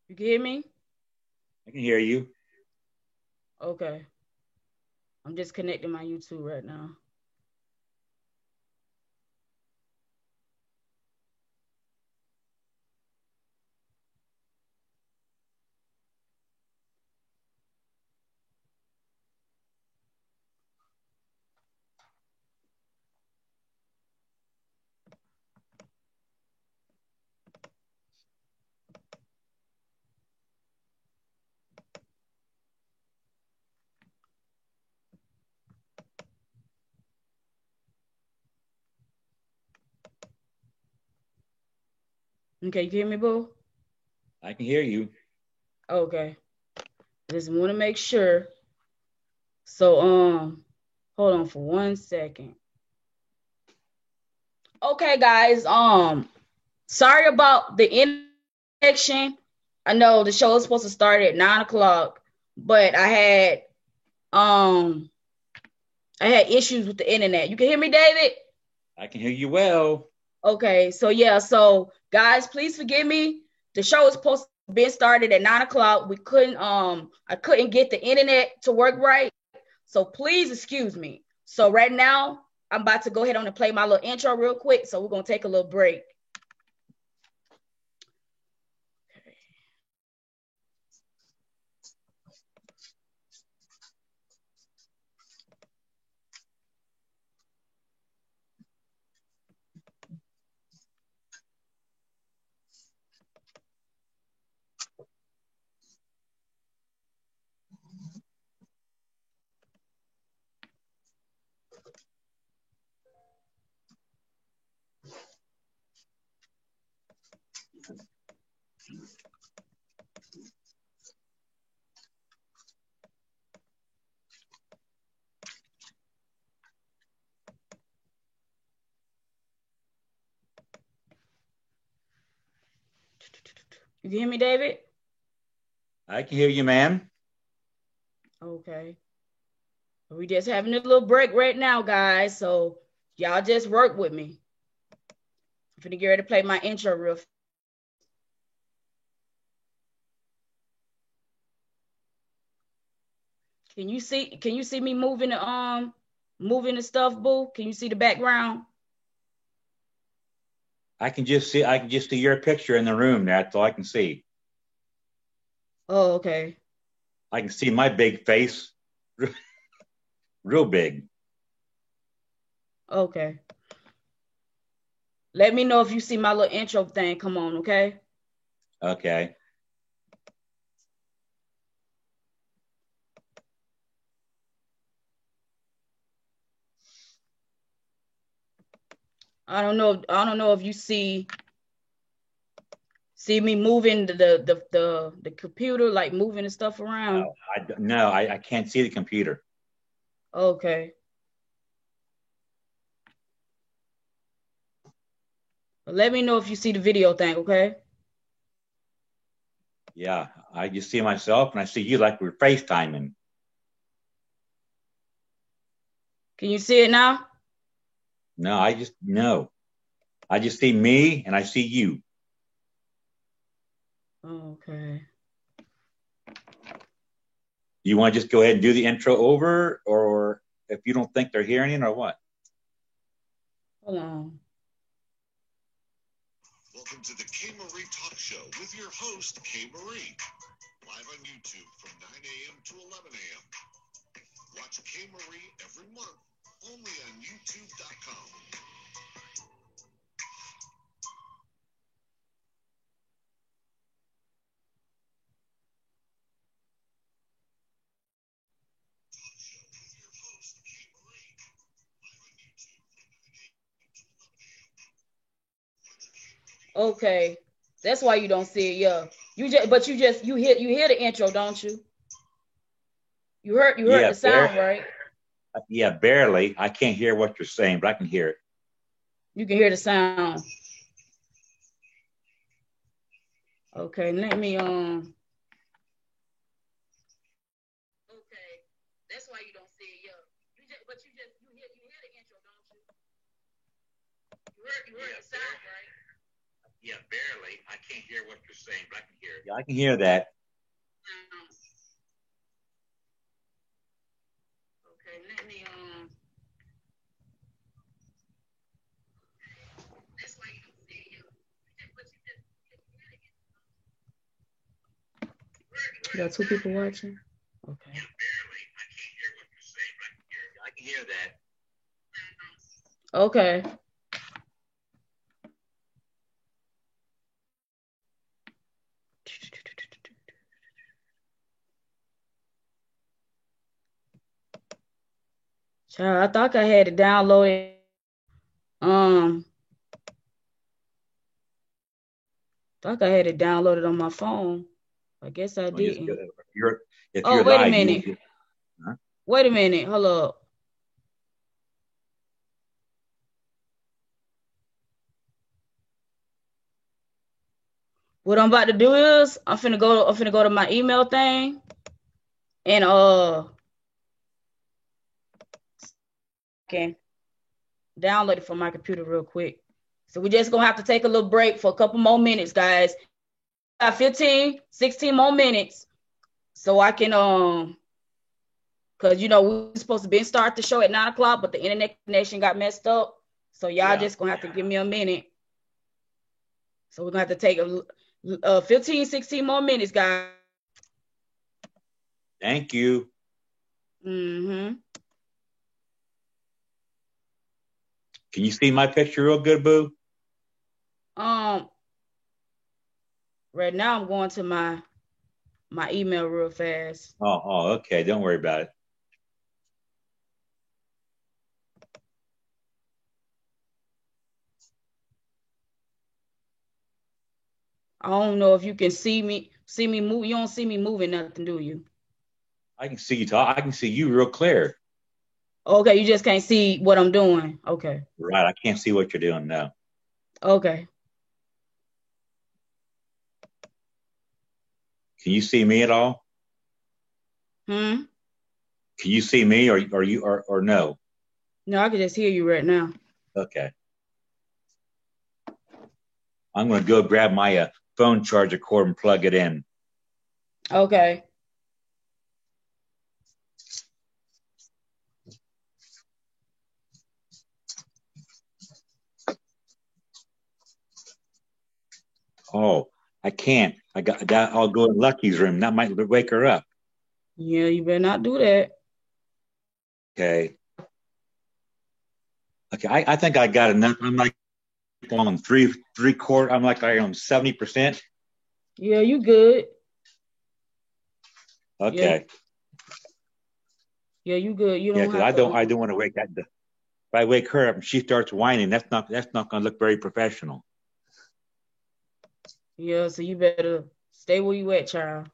You can hear me? I can hear you. Okay. I'm just connecting my YouTube right now. Okay, you can hear me, boo? I can hear you. Okay. Just want to make sure. So, hold on for 1 second. Okay, guys. Sorry about the connection. I know the show is supposed to start at 9 o'clock, but um I had issues with the internet. You can hear me, David? I can hear you well. Okay, so yeah, so guys, please forgive me. The show is supposed to be started at 9 o'clock. We couldn't I couldn't get the internet to work right. So please excuse me. So right now, I'm about to go ahead on and play my little intro real quick. So we're gonna take a little break. You can hear me, David? I can hear you, ma'am. Okay. We just having a little break right now, guys. So y'all just work with me. I'm finna get ready to play my intro real fast. Can you see me moving the stuff, boo? Can you see the background? I can just see your picture in the room. That's all I can see. Oh, okay. I can see my big face, real big. Okay. Let me know if you see my little intro thing. Come on, okay? Okay. I don't know if you see me moving the computer, like moving the stuff around. I can't see the computer. Okay. Let me know if you see the video thing, okay? Yeah, I just see myself and I see you like we're FaceTiming. Can you see it now? No. I just see me and I see you. Okay. You want to just go ahead and do the intro over, or if you don't think they're hearing it, or what? Hold on. Welcome to the K Marie Talk Show with your host, K Marie. Live on YouTube from 9 a.m. to 11 a.m. Watch K Marie every month only on YouTube.com. Okay. That's why you don't see it, yeah. You hear the intro, don't you? You heard Yeah, the sound, right? yeah, barely. I can't hear what you're saying, but I can hear it. You can hear the sound. Okay, let me Okay. That's why you don't see it, yeah. You hear the intro, don't you? You heard the sound, right? Yeah, barely. I can't hear what you're saying, but I can hear it. Yeah, I can hear that. Okay, let me This way you can see you. You got two people watching? Okay. Yeah, barely. I can't hear what you're saying, but I can hear it. I can hear that. Okay. Child, I thought I had it downloaded. Thought I had it downloaded on my phone. I guess I didn't. If you're wait live, a minute. Huh? Wait a minute. Hold up. What I'm about to do is I'm finna go to my email thing and can download it from my computer real quick. So we're just gonna have to take a little break for a couple more minutes, guys. Got 15, 16 more minutes. So I can because we're supposed to start the show at 9 o'clock, but the internet connection got messed up. So y'all just gonna have to give me a minute. So we're gonna have to take 15, 16 more minutes, guys. Thank you. Mm-hmm. Can you see my picture real good, Boo? Right now I'm going to my email real fast. Oh, okay. Don't worry about it. I don't know if you can see me move. You don't see me moving nothing, do you? I can see you talk. I can see you real clear. Okay, you just can't see what I'm doing. Okay. Right. I can't see what you're doing now. Okay. Can you see me at all? Can you see me or no? No, I can just hear you right now. Okay. I'm going to go grab my phone charger cord and plug it in. Okay. Oh, I can't. I'll go in Lucky's room. That might wake her up. Yeah, you better not do that. Okay. Okay, I think I got enough. I'm like on three quarter. I'm like I am 70%. Yeah, you good. Okay. Yeah, you good. You Yeah, don't because have to. I don't want to wake that. If I wake her up and she starts whining, that's not going to look very professional. Yeah, so you better stay where you at, child.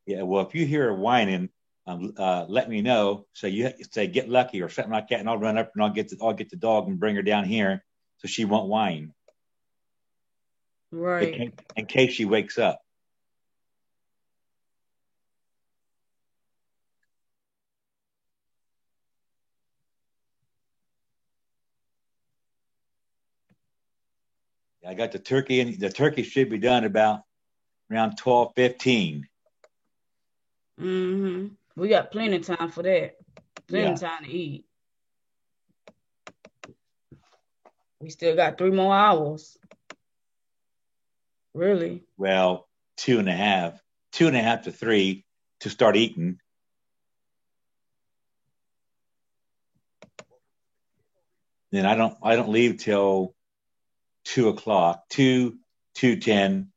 Yeah, well, if you hear her whining, let me know. So you say get Lucky or something like that, and I'll run up and I'll get the dog and bring her down here so she won't whine. Right. In case she wakes up. I got the turkey, and the turkey should be done about around 12:15. We got plenty of time for that. Plenty of Yeah. time to eat. We still got 3 more hours. Really? Well, 2.5 to 3 to start eating. Then I don't leave till 2:00, 2:10.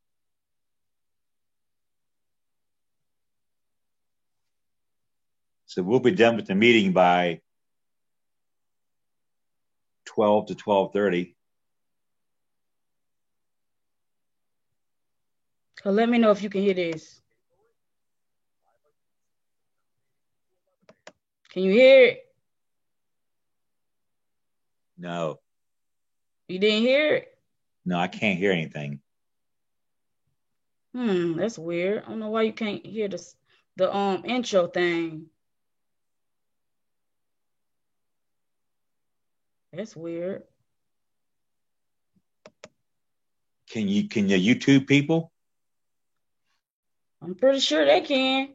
So we'll be done with the meeting by 12 to 12:30. So let me know if you can hear this. Can you hear it? No. You didn't hear it? No, I can't hear anything. That's weird. I don't know why you can't hear the intro thing. That's weird. Can you YouTube people? I'm pretty sure they can.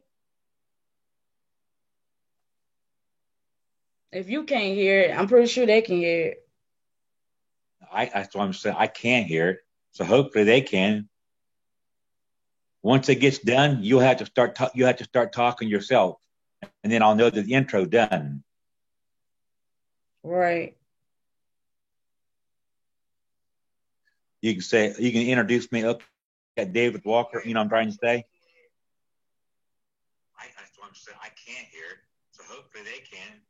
If you can't hear it, I'm pretty sure they can hear it. That's what I'm saying. I can't hear it, so hopefully they can. Once it gets done, you have to start talking yourself, and then I'll know that the intro done. Right. You can introduce me up at David Walker. You know what I'm trying to say? That's what I'm saying. I can't hear it, so hopefully they can.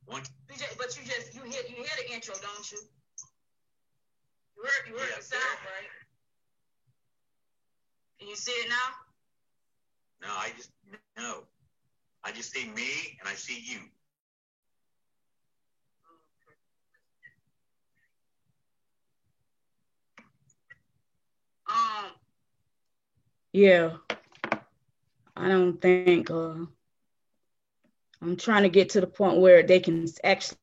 But you hear the intro, don't you? You heard the sound, right? Can you see it now? No. I just see me and I see you. Yeah. I don't think I'm trying to get to the point where they can actually.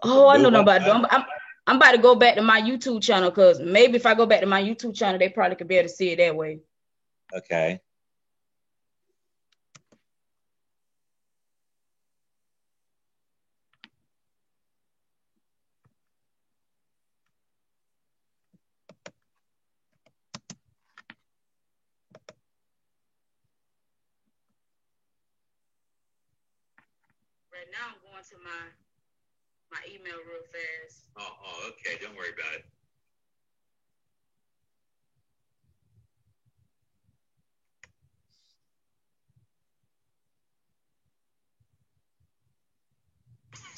I know about it. I'm about to go back to my YouTube channel because maybe if I go back to my YouTube channel, they probably could be able to see it that way. Okay. Right now, I'm going to my email real fast. Oh, okay. Don't worry about it.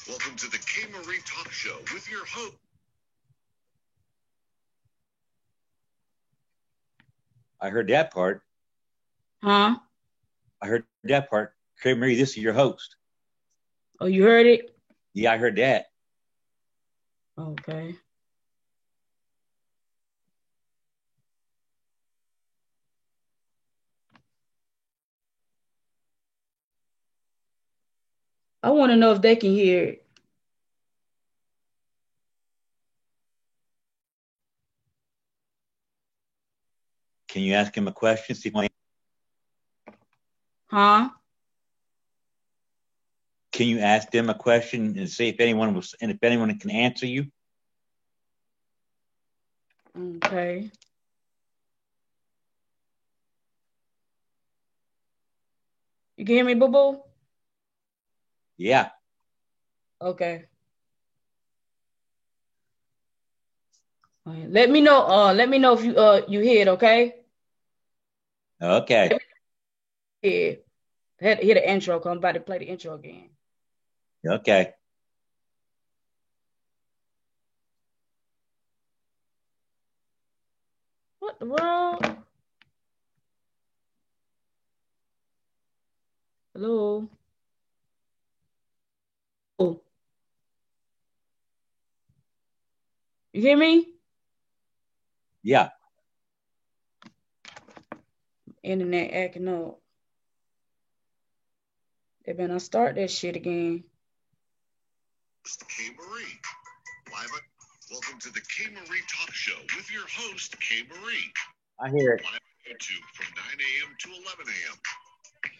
Welcome to the K. Marie Talk Show with your host. I heard that part. Huh? I heard that part. K. Marie, this is your host. Oh, you heard it? Yeah, I heard that. Okay. I want to know if they can hear it. Can you ask him a question? See if Huh? Can you ask them a question and see if anyone can answer you? Okay. You can hear me, Boo Boo? Yeah. Okay. All right. Let me know. Let me know if you hear it. Okay. Okay. Yeah. Hear the intro. Cause I'm about to play the intro again. Okay. What the world? Hello. Oh. You hear me? Yeah. Internet acting up. They better start that shit again. K. Marie. Welcome to the K. Marie Talk Show with your host, K. Marie. I hear it. Live on YouTube from 9 a.m. to 11 a.m. K.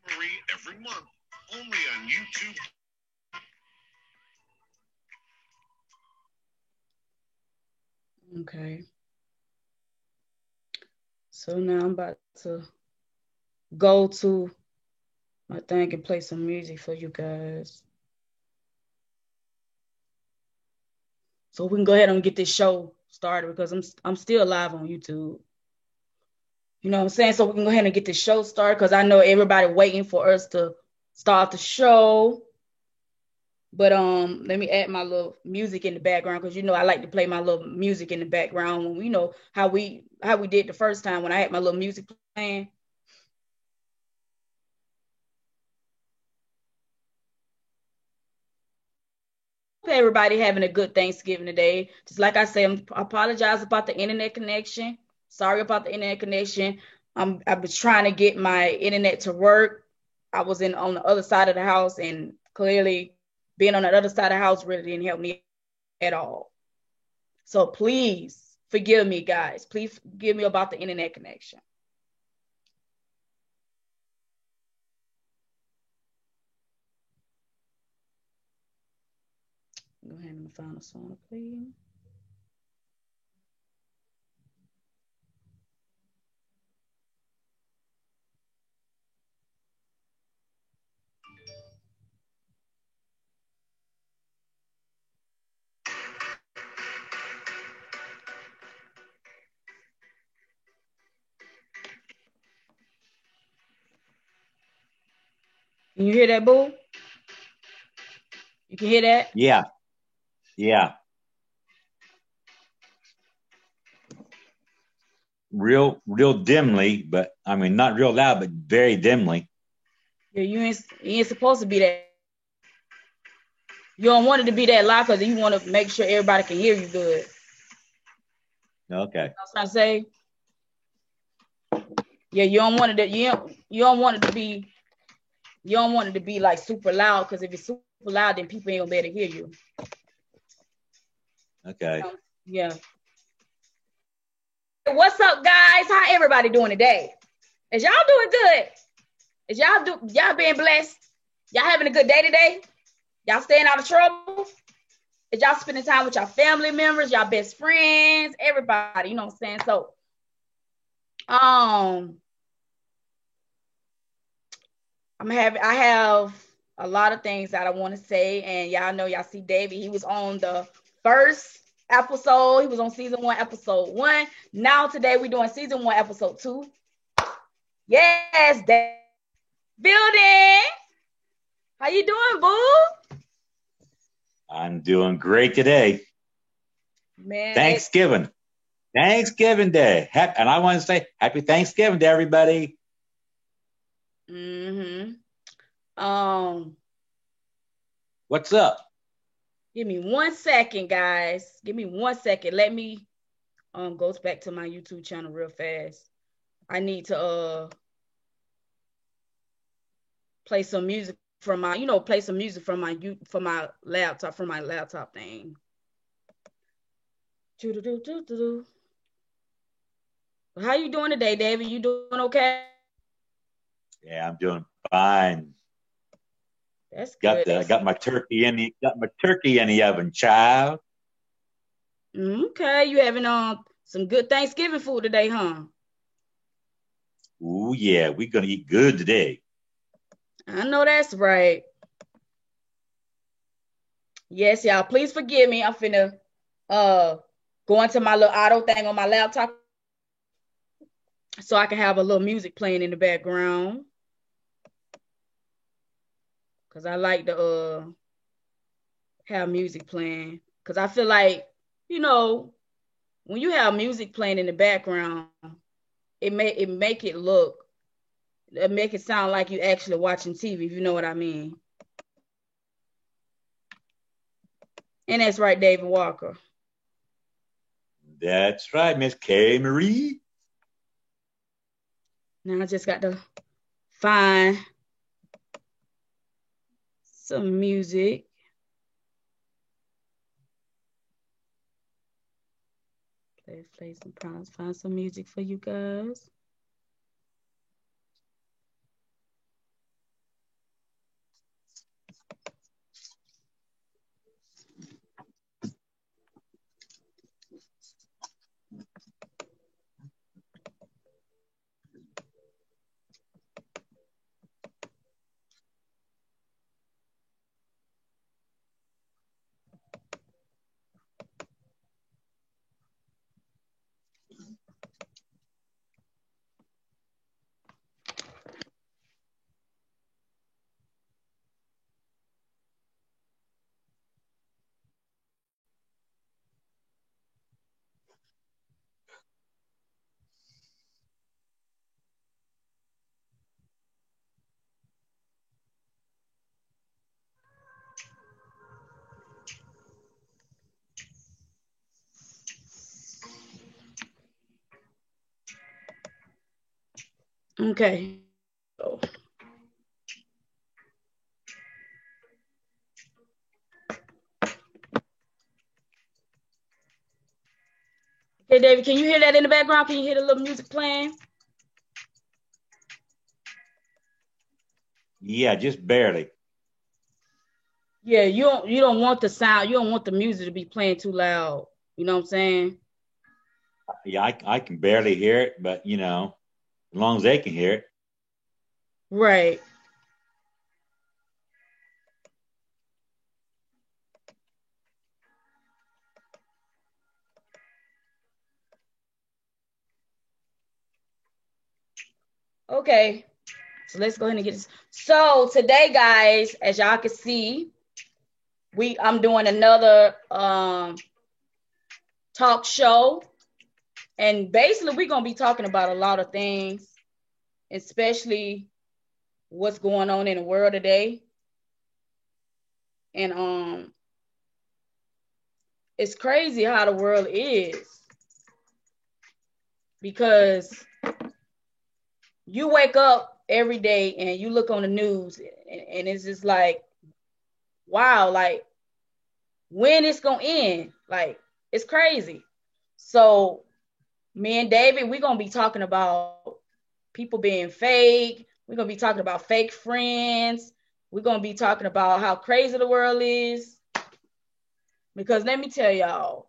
Marie every month, only on YouTube. Okay. So now I'm about to go to my thing and play some music for you guys. So we can go ahead and get this show started because I'm still live on YouTube. You know what I'm saying? So we can go ahead and get this show started because I know everybody waiting for us to start the show. But let me add my little music in the background because I like to play my little music in the background when we know how we did the first time when I had my little music playing. Everybody having a good Thanksgiving today. Just like I say, I apologize about the internet connection. Sorry about the internet connection. I was trying to get my internet to work. I was on the other side of the house, and clearly being on the other side of the house really didn't help me at all. So please forgive me, guys. Please forgive me about the internet connection. Go ahead and find a song, please. Can you hear that, boo? You can hear that? Yeah. Yeah. Real dimly, but I mean, not real loud, but very dimly. Yeah, you ain't supposed to be that. You don't want it to be that loud because you want to make sure everybody can hear you good. Okay. That's what I say. Yeah, you don't want it to. You don't want it to be. You don't want it to be like super loud because if it's super loud, then people ain't gonna be able to hear you. Okay. Yeah. What's up, guys? How everybody doing today? Is y'all doing good? Is y'all being blessed? Y'all having a good day today? Y'all staying out of trouble? Is y'all spending time with y'all family members, y'all best friends, everybody? You know what I'm saying? So, I have a lot of things that I want to say, and y'all know, y'all see David. He was on the first episode. He was on season 1, episode 1. Now today we're doing season 1, episode 2. Yes, David. Building. How you doing, boo? I'm doing great today. Man, Thanksgiving Day. And I want to say happy Thanksgiving to everybody. What's up? Give me 1 second, guys. Give me 1 second. Let me go back to my YouTube channel real fast. I need to play some music from my, play some music from my laptop thing. How you doing today, David? You doing okay? Yeah, I'm doing fine. That's good. I got my turkey in the oven, child. Okay, you having some good Thanksgiving food today, huh? Ooh, yeah, we're gonna eat good today. I know that's right. Yes, y'all. Please forgive me. I'm finna go into my little auto thing on my laptop so I can have a little music playing in the background. Cause I like to have music playing. Cause I feel like, when you have music playing in the background, it make it sound like you actually watching TV, if you know what I mean. And that's right, David Walker. That's right, Miss K. Marie. Now I just got to find some music. Play some prompts, find some music for you guys. Okay. So, Hey, David, can you hear that in the background? Can you hear the little music playing? Yeah, just barely. Yeah, you don't want the sound. You don't want the music to be playing too loud. You know what I'm saying? Yeah, I can barely hear it, but you know, as long as they can hear it. Right. Okay. So let's go ahead and get this. So today, guys, as y'all can see, I'm doing another talk show. And basically, we're gonna be talking about a lot of things, especially what's going on in the world today. And it's crazy how the world is, because you wake up every day and you look on the news and it's just like, wow, like when it's gonna end? Like, it's crazy. So me and David, we're gonna be talking about people being fake. We're gonna be talking about fake friends. We're gonna be talking about how crazy the world is. Because let me tell y'all,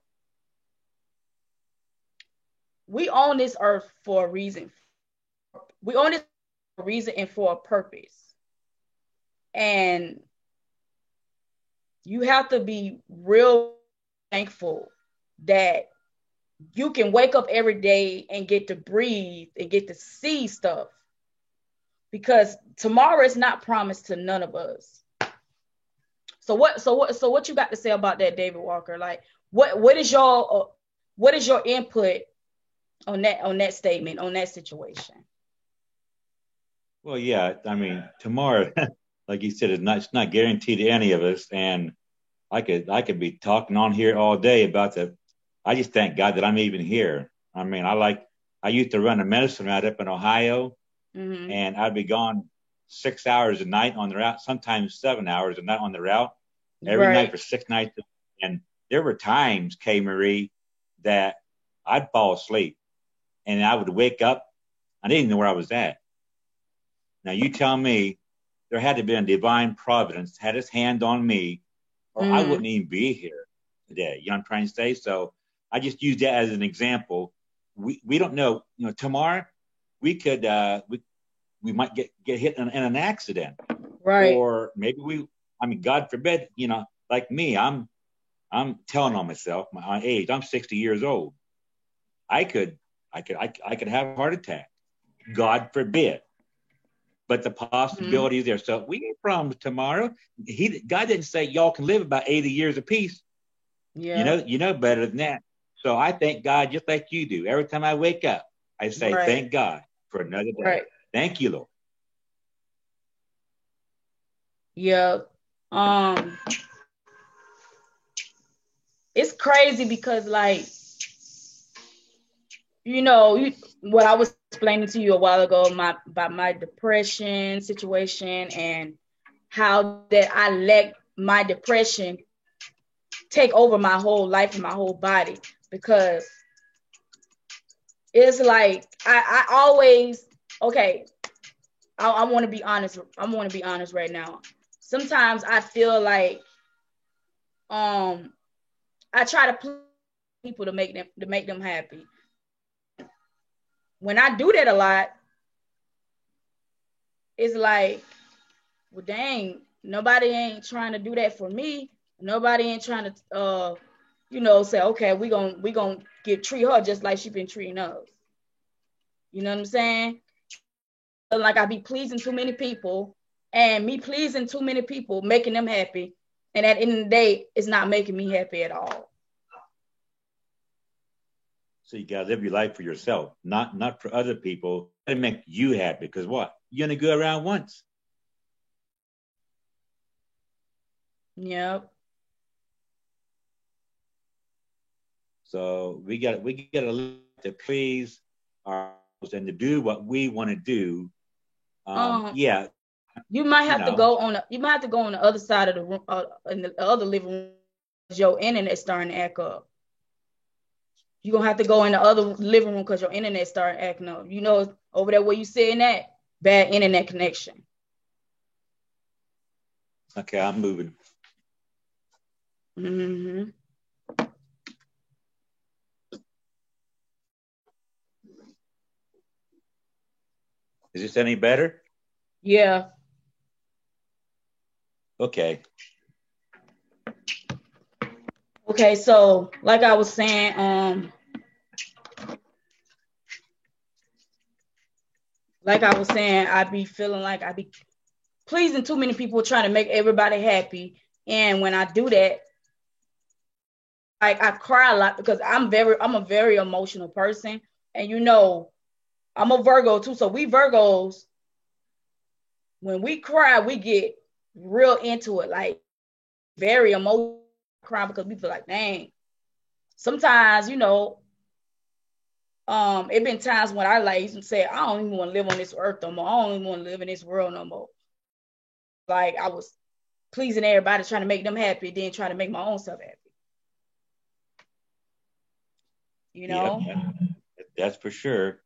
we own this earth for a reason. We own it for a reason and for a purpose. And you have to be real thankful that you can wake up every day and get to breathe and get to see stuff, because tomorrow is not promised to none of us. So what you got to say about that, David Walker? Like, what is your input on that statement, on that situation? Well, yeah, I mean, tomorrow, like you said, it's not guaranteed to any of us. And I could be talking on here all day about the. I just thank God that I'm even here. I mean, I used to run a medicine route up in Ohio, Mm-hmm. and I'd be gone 6 hours a night on the route, sometimes 7 hours a night on the route, every night Right. for 6 nights. And there were times, Kay Marie, that I'd fall asleep and I would wake up. I didn't even know where I was at. Now you tell me there had to be a divine providence had his hand on me, or I Mm-hmm. wouldn't even be here today. You know what I'm trying to say? So I just use that as an example. We don't know, tomorrow we could we might get hit in an accident, Right. or maybe I mean, God forbid, like me, I'm telling on myself, my age, I'm 60 years old. I could, I could have a heart attack. God forbid. But the Mm-hmm. possibility is there. So we ain't promised tomorrow. God didn't say y'all can live about 80 years apiece. Yeah. You know better than that. So I thank God just like you do. Every time I wake up, I say, Right. thank God for another day. Right. Thank you, Lord. Yeah. Um, it's crazy because, like, what I was explaining to you a while ago, about my depression situation, and how that I let my depression take over my whole life and my whole body, because it's like I always, okay, I want to be honest. I want to be honest right now. Sometimes I feel like I try to please people to make them happy. When I do that a lot, it's like, well, dang, nobody ain't trying to do that for me. Nobody ain't trying to say, okay, we gonna treat her just like she been treating us. You know what I'm saying? Like, I be pleasing too many people, and me pleasing too many people, making them happy, and at the end of the day, it's not making me happy at all. So you gotta live your life for yourself, not for other people. It make you happy because what? You're gonna go around once. Yep. So we got to live to please ourselves and to do what we want to do. Um, Yeah, you might you have to know, go on the other side of the room, in the other living room, 'cause your internet starting to echo up. You're gonna have to go in the other living room because your internet started acting up. You know, over there where you sitting at, bad internet connection. Okay, I'm moving. Mm-hmm. Is this any better? Yeah. Okay. Okay, so like I was saying, I be feeling like I be pleasing too many people, trying to make everybody happy. And when I do that, like I cry a lot because I'm a very emotional person. And you know, I'm a Virgo too. So we Virgos, when we cry, we get real into it, like very emotional cry because we feel like, dang. Sometimes, you know, it been times when I like used to say, I don't even want to live on this earth no more. I don't even want to live in this world no more. Like I was pleasing everybody, trying to make them happy, then trying to make my own self happy. You know? Yep, that's for sure.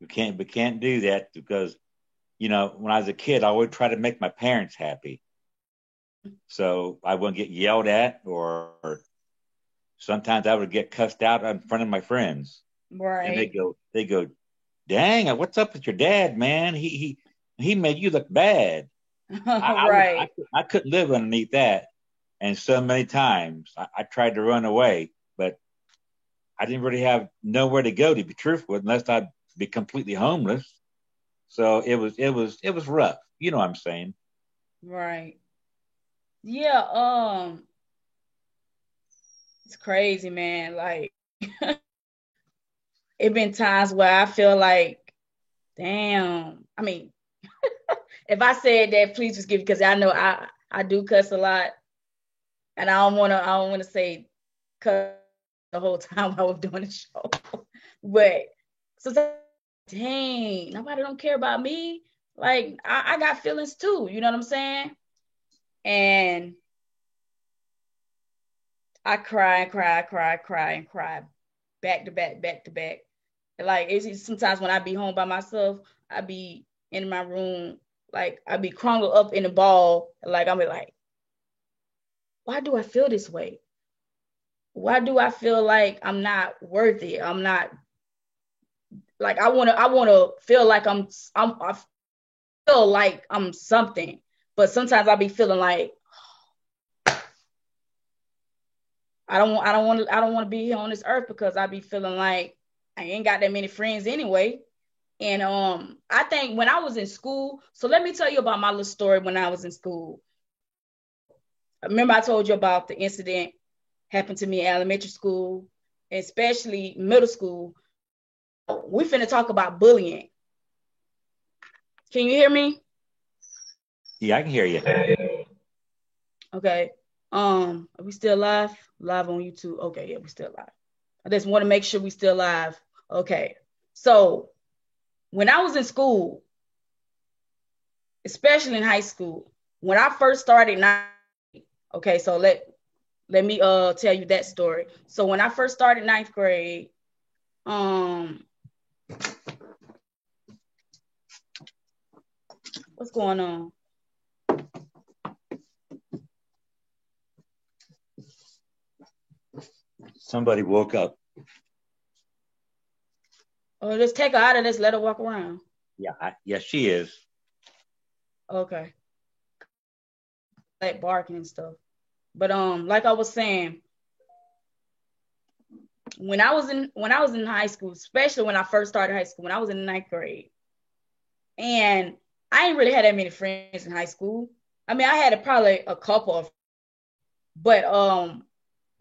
We can't do that because, you know, when I was a kid, I would try to make my parents happy. So I wouldn't get yelled at, or sometimes I would get cussed out in front of my friends. And Right. they go, dang, what's up with your dad, man? He made you look bad. Right. I couldn't live underneath that. And so many times I tried to run away, but I didn't really have nowhere to go, to be truthful, unless I'd be completely homeless. So it was rough. You know what I'm saying? Right. Yeah, it's crazy, man. Like it been times where I feel like, damn. I mean, if I said that, please just give, because I know I do cuss a lot, and I don't wanna say cuss the whole time I was doing the show. But sometimes, dang, nobody don't care about me. Like I got feelings too, you know what I'm saying? And I cry and cry, cry, cry, and cry, back to back, back to back. Like it's sometimes when I be home by myself, I be in my room, like I be crumbled up in a ball, like I'm like, why do I feel this way? Why do I feel like I'm not worthy? I'm not, like I wanna feel like I feel like I'm something, but sometimes I be feeling like I don't want to be here on this earth because I be feeling like I ain't got that many friends anyway. And I think when I was in school, so let me tell you about my little story when I was in school. Remember I told you about the incident happened to me in elementary school, especially middle school. We finna talk about bullying. Can you hear me? Yeah, I can hear you. Okay. Are we still live? Live on YouTube. Okay, yeah, we still live. I just want to make sure we still live. Okay. So when I was in school, especially in high school, when I first started, okay, so let me tell you that story. So when I first started ninth grade, what's going on? Somebody woke up. Oh, just take her out of this, let her walk around. Yeah, she is. Okay. Like barking and stuff. But like I was saying, when I was in high school, especially when I first started high school, when I was in ninth grade, and I ain't really had that many friends in high school. I mean, I had probably a couple of, but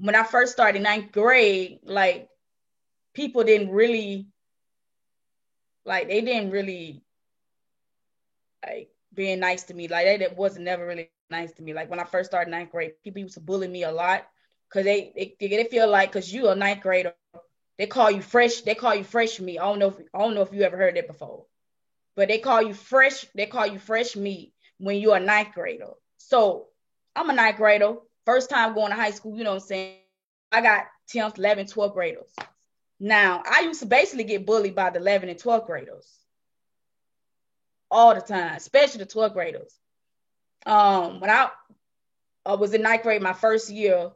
when I first started ninth grade, like people didn't really, like they didn't really like being nice to me. Like that wasn't never really nice to me. Like when I first started ninth grade, people used to bully me a lot because they feel like because you a ninth grader, they call you fresh. They call you fresh meat. I don't know if you ever heard that before, but they call you fresh. They call you fresh meat when you're a ninth grader. So I'm a ninth grader, first time going to high school. You know what I'm saying? I got 10th, 11th, 12th graders. Now, I used to basically get bullied by the 11th and 12th graders all the time, especially the 12th graders. When I was in ninth grade, my first year,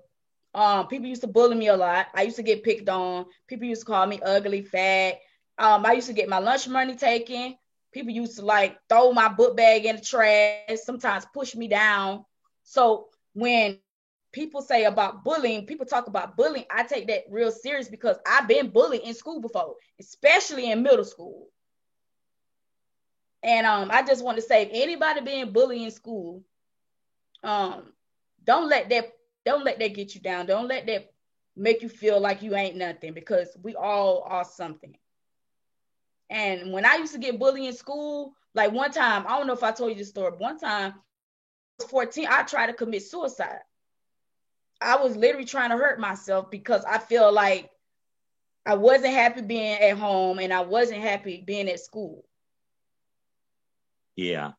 people used to bully me a lot. I used to get picked on. People used to call me ugly, fat. I used to get my lunch money taken. People used to like throw my book bag in the trash, sometimes push me down. So when people say about bullying, people talk about bullying, I take that real serious because I've been bullied in school before, especially in middle school. And I just want to say, if anybody being bullied in school, um, don't let that get you down. Don't let that make you feel like you ain't nothing, because we all are something. And when I used to get bullied in school, like one time, I don't know if I told you this story, but one time I was 14, I tried to commit suicide. I was literally trying to hurt myself because I feel like I wasn't happy being at home and I wasn't happy being at school. Yeah.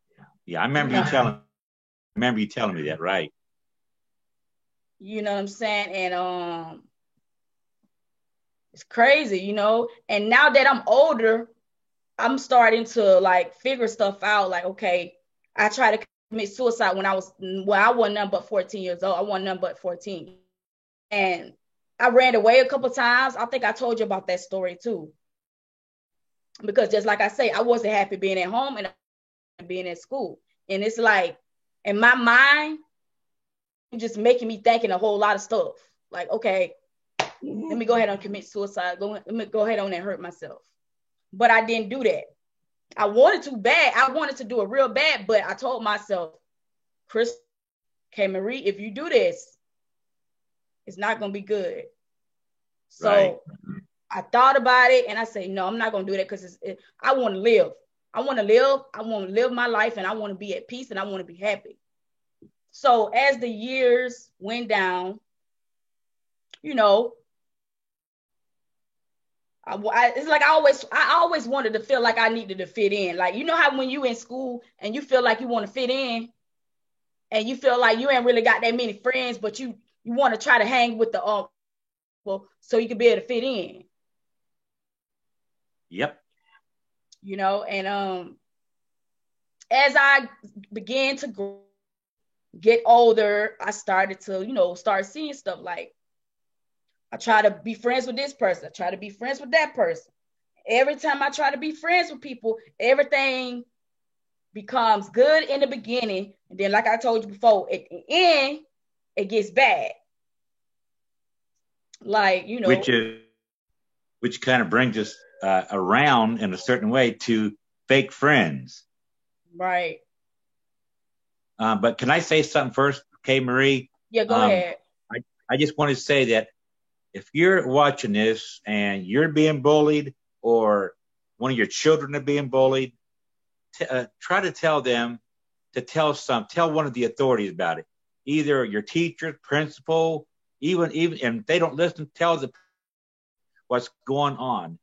I remember you telling me that, right? You know what I'm saying? And it's crazy, you know. And now that I'm older, I'm starting to like figure stuff out. Like, okay, I tried to commit suicide when I wasn't nothing but 14 years old. I wasn't nothing but 14. And I ran away a couple times. I think I told you about that story too. Because just like I say, I wasn't happy being at home and being at school. And it's like, in my mind, just making me thinking a whole lot of stuff. Like, okay, let me go ahead and commit suicide. Let me go ahead on and hurt myself. But I didn't do that. I wanted to bad. I wanted to do it real bad, but I told myself, Chris K. Marie, if you do this, it's not going to be good. So right. I thought about it and I say, no, I'm not going to do that because I want to live. I want to live my life, and I want to be at peace, and I want to be happy. So as the years went down, you know, it's like I always wanted to feel like I needed to fit in. Like, you know how when you in school and you feel like you want to fit in and you feel like you ain't really got that many friends, but you want to try to hang with the well, so you can be able to fit in. Yep. You know, and as I began to get older, I started to, start seeing stuff like, I try to be friends with this person. I try to be friends with that person. Every time I try to be friends with people, everything becomes good in the beginning. And then, like I told you before, at the end, it gets bad. Like, Which kind of brings us around in a certain way to fake friends. Right. But can I say something first, Kay Marie? Yeah, go ahead. I just want to say that if you're watching this and you're being bullied or one of your children are being bullied, try to tell them to tell one of the authorities about it. Either your teacher, principal, even if they don't listen, tell them what's going on.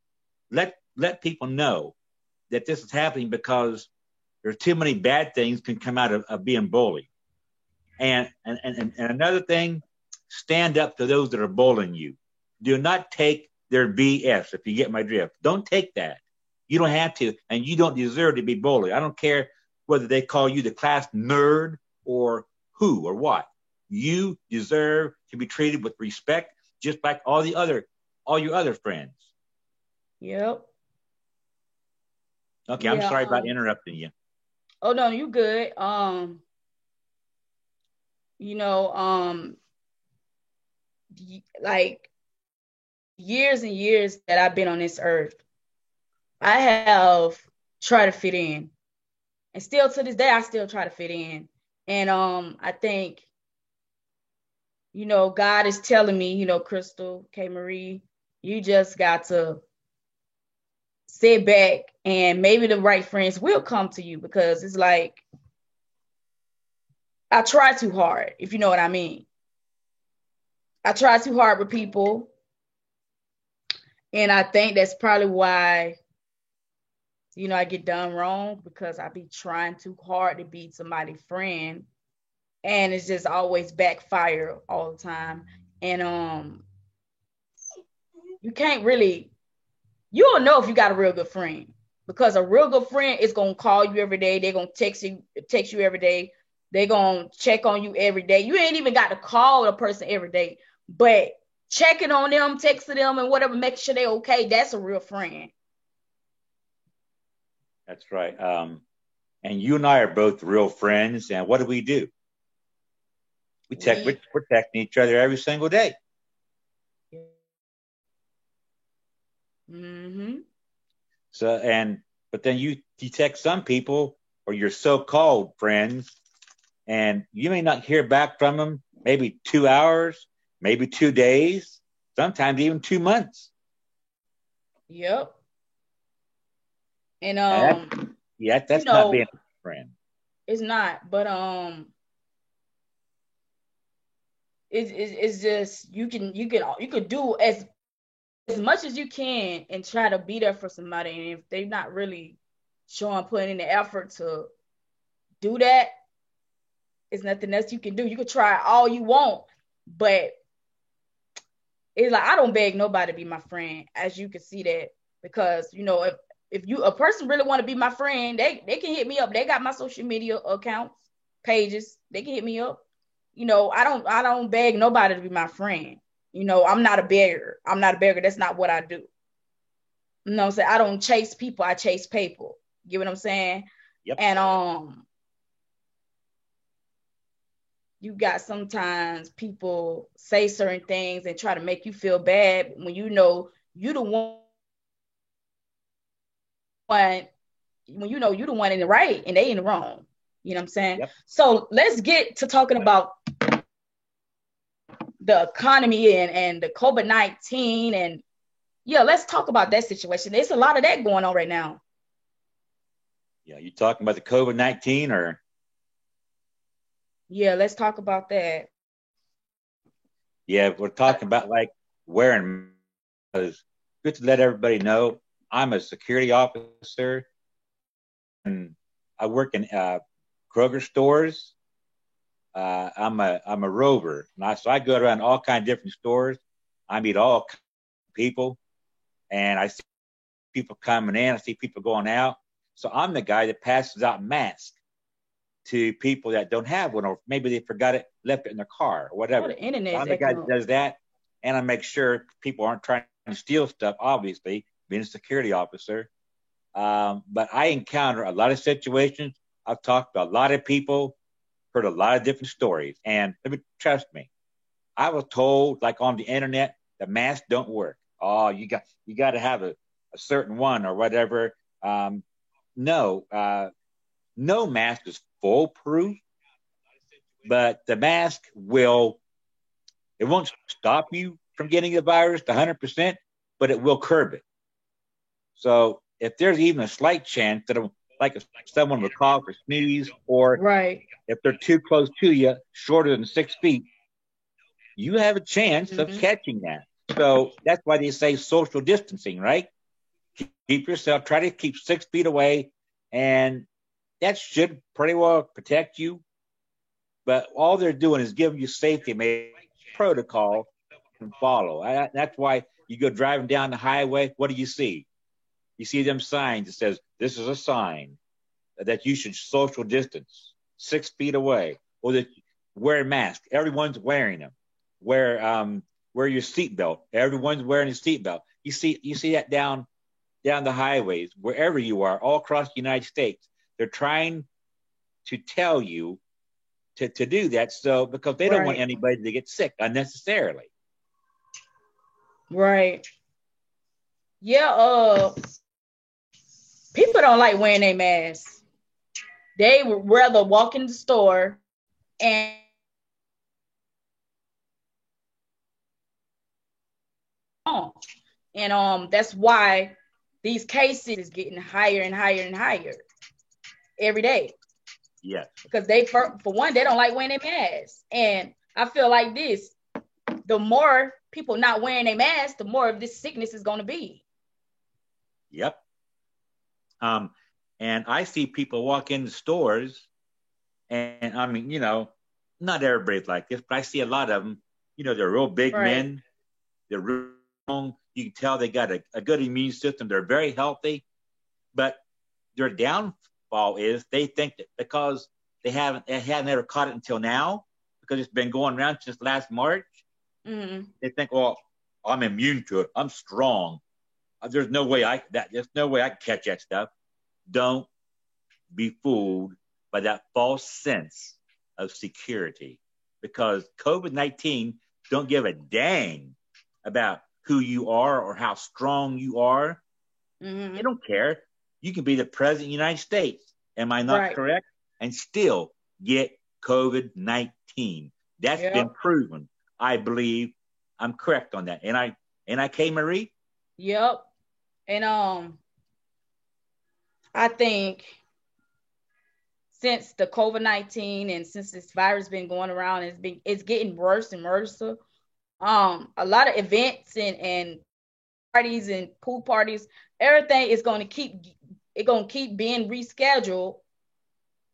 Let people know that this is happening because there's too many bad things can come out of being bullied. And another thing, stand up to those that are bullying you. Do not take their BS, if you get my drift. Don't take that. You don't have to, and you don't deserve to be bullied. I don't care whether they call you the class nerd or who or what. You deserve to be treated with respect, just like all your other friends. Yep. Okay, I'm sorry about interrupting you. Oh no, you good. Like years and years that I've been on this earth, I have tried to fit in. And still to this day, I still try to fit in. And I think, God is telling me, Crystal, K. Marie, you just got to sit back and maybe the right friends will come to you, because it's like, I try too hard, if you know what I mean. I try too hard with people. And I think that's probably why, I get done wrong, because I be trying too hard to be somebody's friend. And it's just always backfire all the time. And you can't really you'll know if you got a real good friend, because a real good friend is gonna call you every day. They're gonna text you every day. They're gonna check on you every day. You ain't even got to call a person every day, but checking on them, texting them, and whatever, making sure they're okay. That's a real friend. That's right. And you and I are both real friends. And what do? We we're texting each other every single day. Mm-hmm. But then you text some people or your so-called friends, and you may not hear back from them maybe 2 hours, maybe 2 days, sometimes even 2 months. Yep. And that's not being a friend. It's not, but it's just you could do as much as you can and try to be there for somebody. And if they're not really putting in the effort to do that, it's nothing else you can do. You could try all you want, but it's like I don't beg nobody to be my friend, as you can see that, because if a person really want to be my friend, they can hit me up. They got my social media accounts, pages. They can hit me up. I don't beg nobody to be my friend. I'm not a beggar. That's not what I do. You know what I'm saying? I don't chase people. I chase people. You get what I'm saying? Yep. And you got sometimes people say certain things and try to make you feel bad when you the one. When you the one in the right and they in the wrong. You know what I'm saying? Yep. So let's get to talking about the economy and the COVID-19, and let's talk about that situation. There's a lot of that going on right now. Yeah, you talking about the COVID-19 or? Yeah, let's talk about that. Yeah, we're talking about like wearing. It's good to let everybody know I'm a security officer, and I work in Kroger stores. I'm a rover, so I go around all kinds of different stores. I meet all people, and I see people coming in. I see people going out. So I'm the guy that passes out masks to people that don't have one, or maybe they forgot it, left it in their car, or whatever. The internet. So I'm the guy that does that, and I make sure people aren't trying to steal stuff. Obviously, being a security officer, but I encounter a lot of situations. I've talked to a lot of people, heard a lot of different stories, and trust me, I was told, like on the internet, the masks don't work. Oh, you got to have a certain one or whatever. No mask is foolproof, but the mask it won't stop you from getting the virus 100%, but it will curb it. So if there's even a slight chance that someone would cough or sneeze, or if they're too close to you, shorter than 6 feet, you have a chance of catching that. So that's why they say social distancing, right? Try to keep 6 feet away, and that should pretty well protect you. But all they're doing is giving you safety protocol and follow. That's why you go driving down the highway. What do you see? You see them signs that says, this is a sign that you should social distance 6 feet away, or that wear a mask. Everyone's wearing them. Wear your seatbelt. Everyone's wearing a seatbelt. You see that down the highways, wherever you are, all across the United States. They're trying to tell you to do that, so because they don't want anybody to get sick unnecessarily. Right. Yeah. People don't like wearing their masks. They would rather walk in the store and that's why these cases is getting higher and higher and higher every day. Yes. Because for one, they don't like wearing their masks. And I feel like the more people not wearing their masks, the more of this sickness is going to be. Yep. And I see people walk into stores, and I mean, not everybody's like this, but I see a lot of them. They're real big men. They're real long. You can tell they got a good immune system. They're very healthy. But their downfall is they think that because they hadn't ever caught it until now, because it's been going around since last March, they think, well, I'm immune to it. I'm strong. There's no way I can catch that stuff. Don't be fooled by that false sense of security, because COVID-19 don't give a dang about who you are or how strong you are. They don't care. You can be the president of the United States. Am I not correct? And still get COVID-19. That's been proven. I believe I'm correct on that. And I K. Marie? Yep. And I think since the COVID-19 and since this virus been going around, it's getting worse and worse. A lot of events and parties and pool parties, everything is going to keep being rescheduled,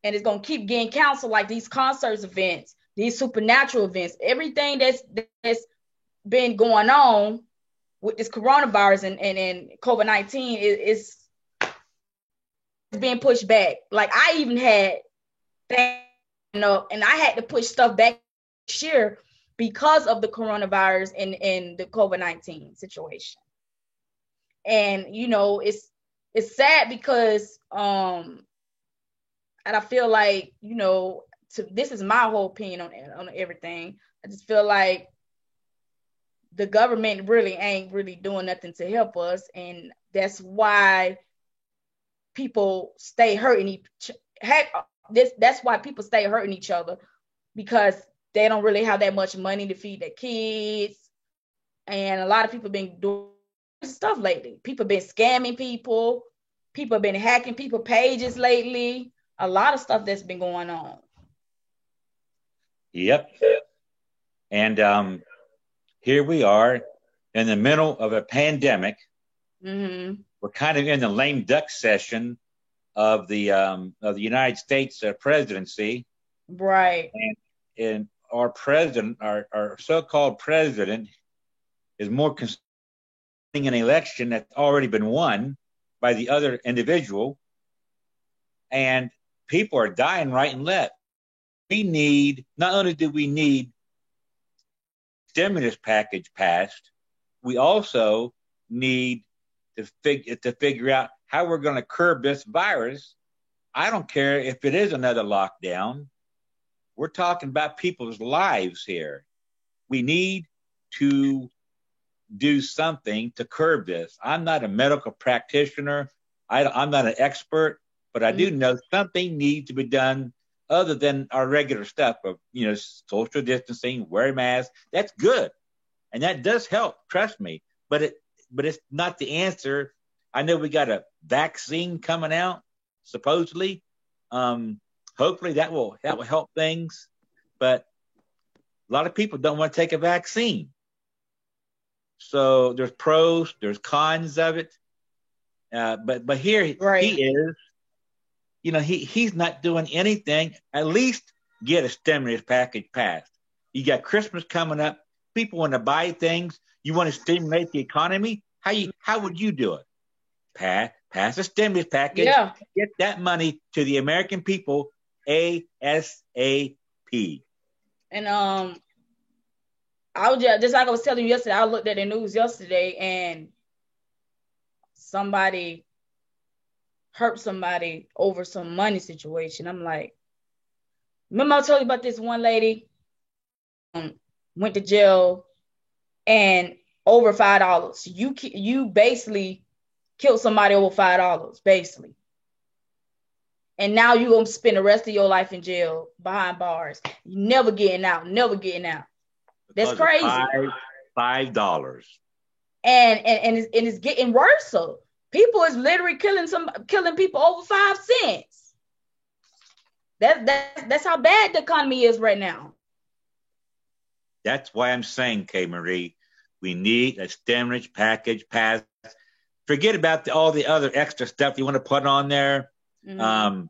and it's going to keep getting canceled, like these concerts events, these supernatural events, everything that's been going on with this coronavirus and COVID-19 is being pushed back. Like I even had and I had to push stuff back this year because of the coronavirus and the COVID-19 situation. And it's sad because and I feel like this is my whole opinion on everything. I just feel like the government really ain't really doing nothing to help us, and that's why people stay hurting that's why people stay hurting each other, because they don't really have that much money to feed their kids. And a lot of people been doing stuff lately. People been scamming people. People been hacking people pages lately. A lot of stuff that's been going on. Yep. And here we are in the middle of a pandemic. We're kind of in the lame duck session of the United States presidency, right? And our president, our so-called president, is more concerned an election that's already been won by the other individual, and people are dying right and left. Not only do we need stimulus package passed, we also need to figure out how we're going to curb this virus. I don't care if it is another lockdown. We're talking about people's lives here. We need to do something to curb this. I'm not a medical practitioner. I'm not an expert, but I do know something needs to be done other than our regular stuff of, social distancing, wear masks. That's good. And that does help, trust me. But it's not the answer. I know we got a vaccine coming out, supposedly. Hopefully that will help things. But a lot of people don't want to take a vaccine. So there's pros, there's cons of it. But here he is. He's not doing anything. At least get a stimulus package passed. You got Christmas coming up. People want to buy things. You want to stimulate the economy. How would you do it? Pass a stimulus package. Yeah. Get that money to the American people ASAP. And I was just like I was telling you yesterday. I looked at the news yesterday, and somebody hurt somebody over some money situation. I'm like, remember I told you about this one lady went to jail and over $5. You basically killed somebody over $5, basically. And now you're going to spend the rest of your life in jail behind bars. You never getting out. That's crazy. $5. And it's getting worse. So people is literally killing people over 5 cents. That's how bad the economy is right now. That's why I'm saying, K. Marie, we need a stimulus package passed. Forget about all the other extra stuff you want to put on there. A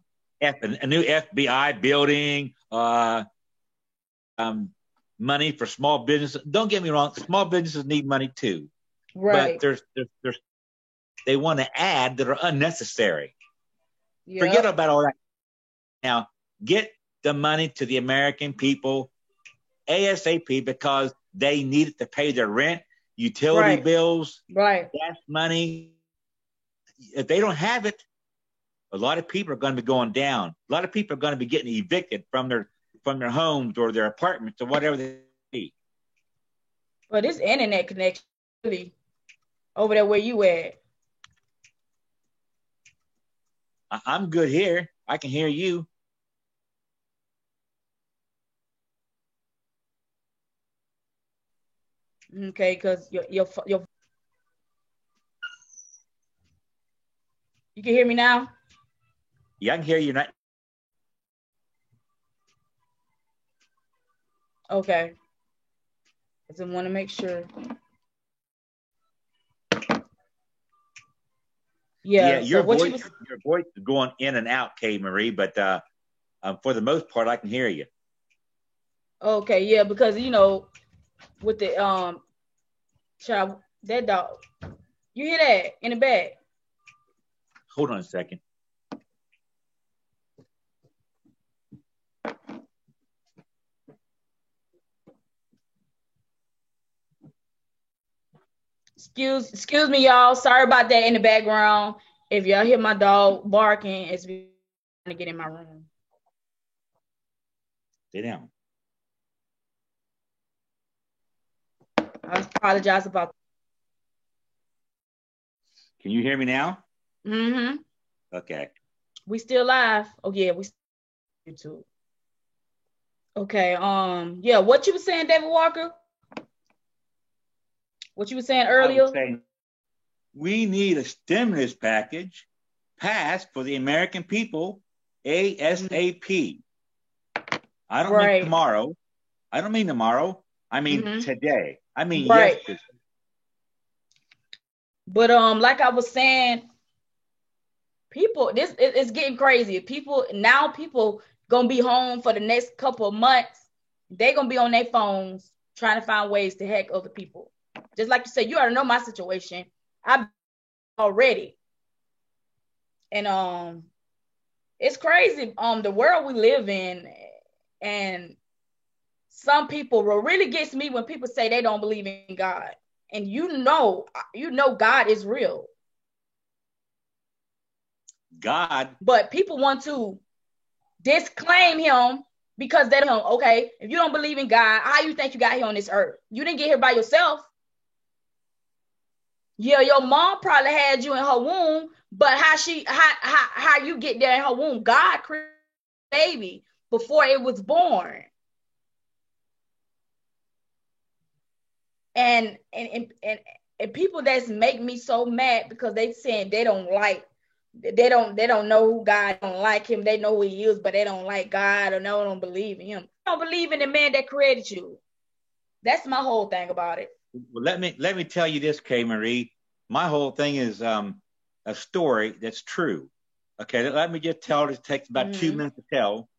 new FBI building, money for small businesses. Don't get me wrong, small businesses need money too. Right. But they want to add that are unnecessary. Yep. Forget about all that. Now, get the money to the American people ASAP because they need it to pay their rent, utility Right. bills, Right. gas money. If they don't have it, a lot of people are going to be going down. A lot of people are going to be getting evicted from their homes or their apartments or whatever they need. But this internet connection really over there where you at. I'm good here. I can hear you. Okay, because your you can hear me now? Yeah, I can hear you. Not. Okay. I just want to make sure. Yeah. Your So what voice is going in and out, Kay Marie, but for the most part, I can hear you. Okay, yeah, because with the child, that dog, you hear that in the back? Hold on a second. Excuse me, y'all. Sorry about that in the background. If y'all hear my dog barking, it's trying to get in my room. Sit down. I apologize about that. Can you hear me now? Mm-hmm. Okay. We still live. Oh yeah, we still YouTube. Okay. Yeah, what you were saying, David Walker? What you were saying earlier? I was saying we need a stimulus package passed for the American people ASAP. I don't mean tomorrow. I don't mean tomorrow. I mean today. I mean yesterday. But like I was saying, people, this it's getting crazy. People gonna be home for the next couple of months. They gonna be on their phones trying to find ways to hack other people. Just like you said, you already know my situation. I've already. And it's crazy. The world we live in, and some people, what really gets me when people say they don't believe in God. And you know God is real. God. But people want to disclaim him because they don't. Okay, if you don't believe in God, how you think you got here on this earth? You didn't get here by yourself. Yeah, your mom probably had you in her womb, but how you get there in her womb? God created the baby before it was born. And people that's make me so mad because they saying they don't know who God, don't like him. They know who he is, but they don't like God or no, don't believe in him. They don't believe in the man that created you. That's my whole thing about it. Well, let me tell you this, Kay Marie. My whole thing is a story that's true. Okay, let me just tell it. It takes about 2 minutes to tell.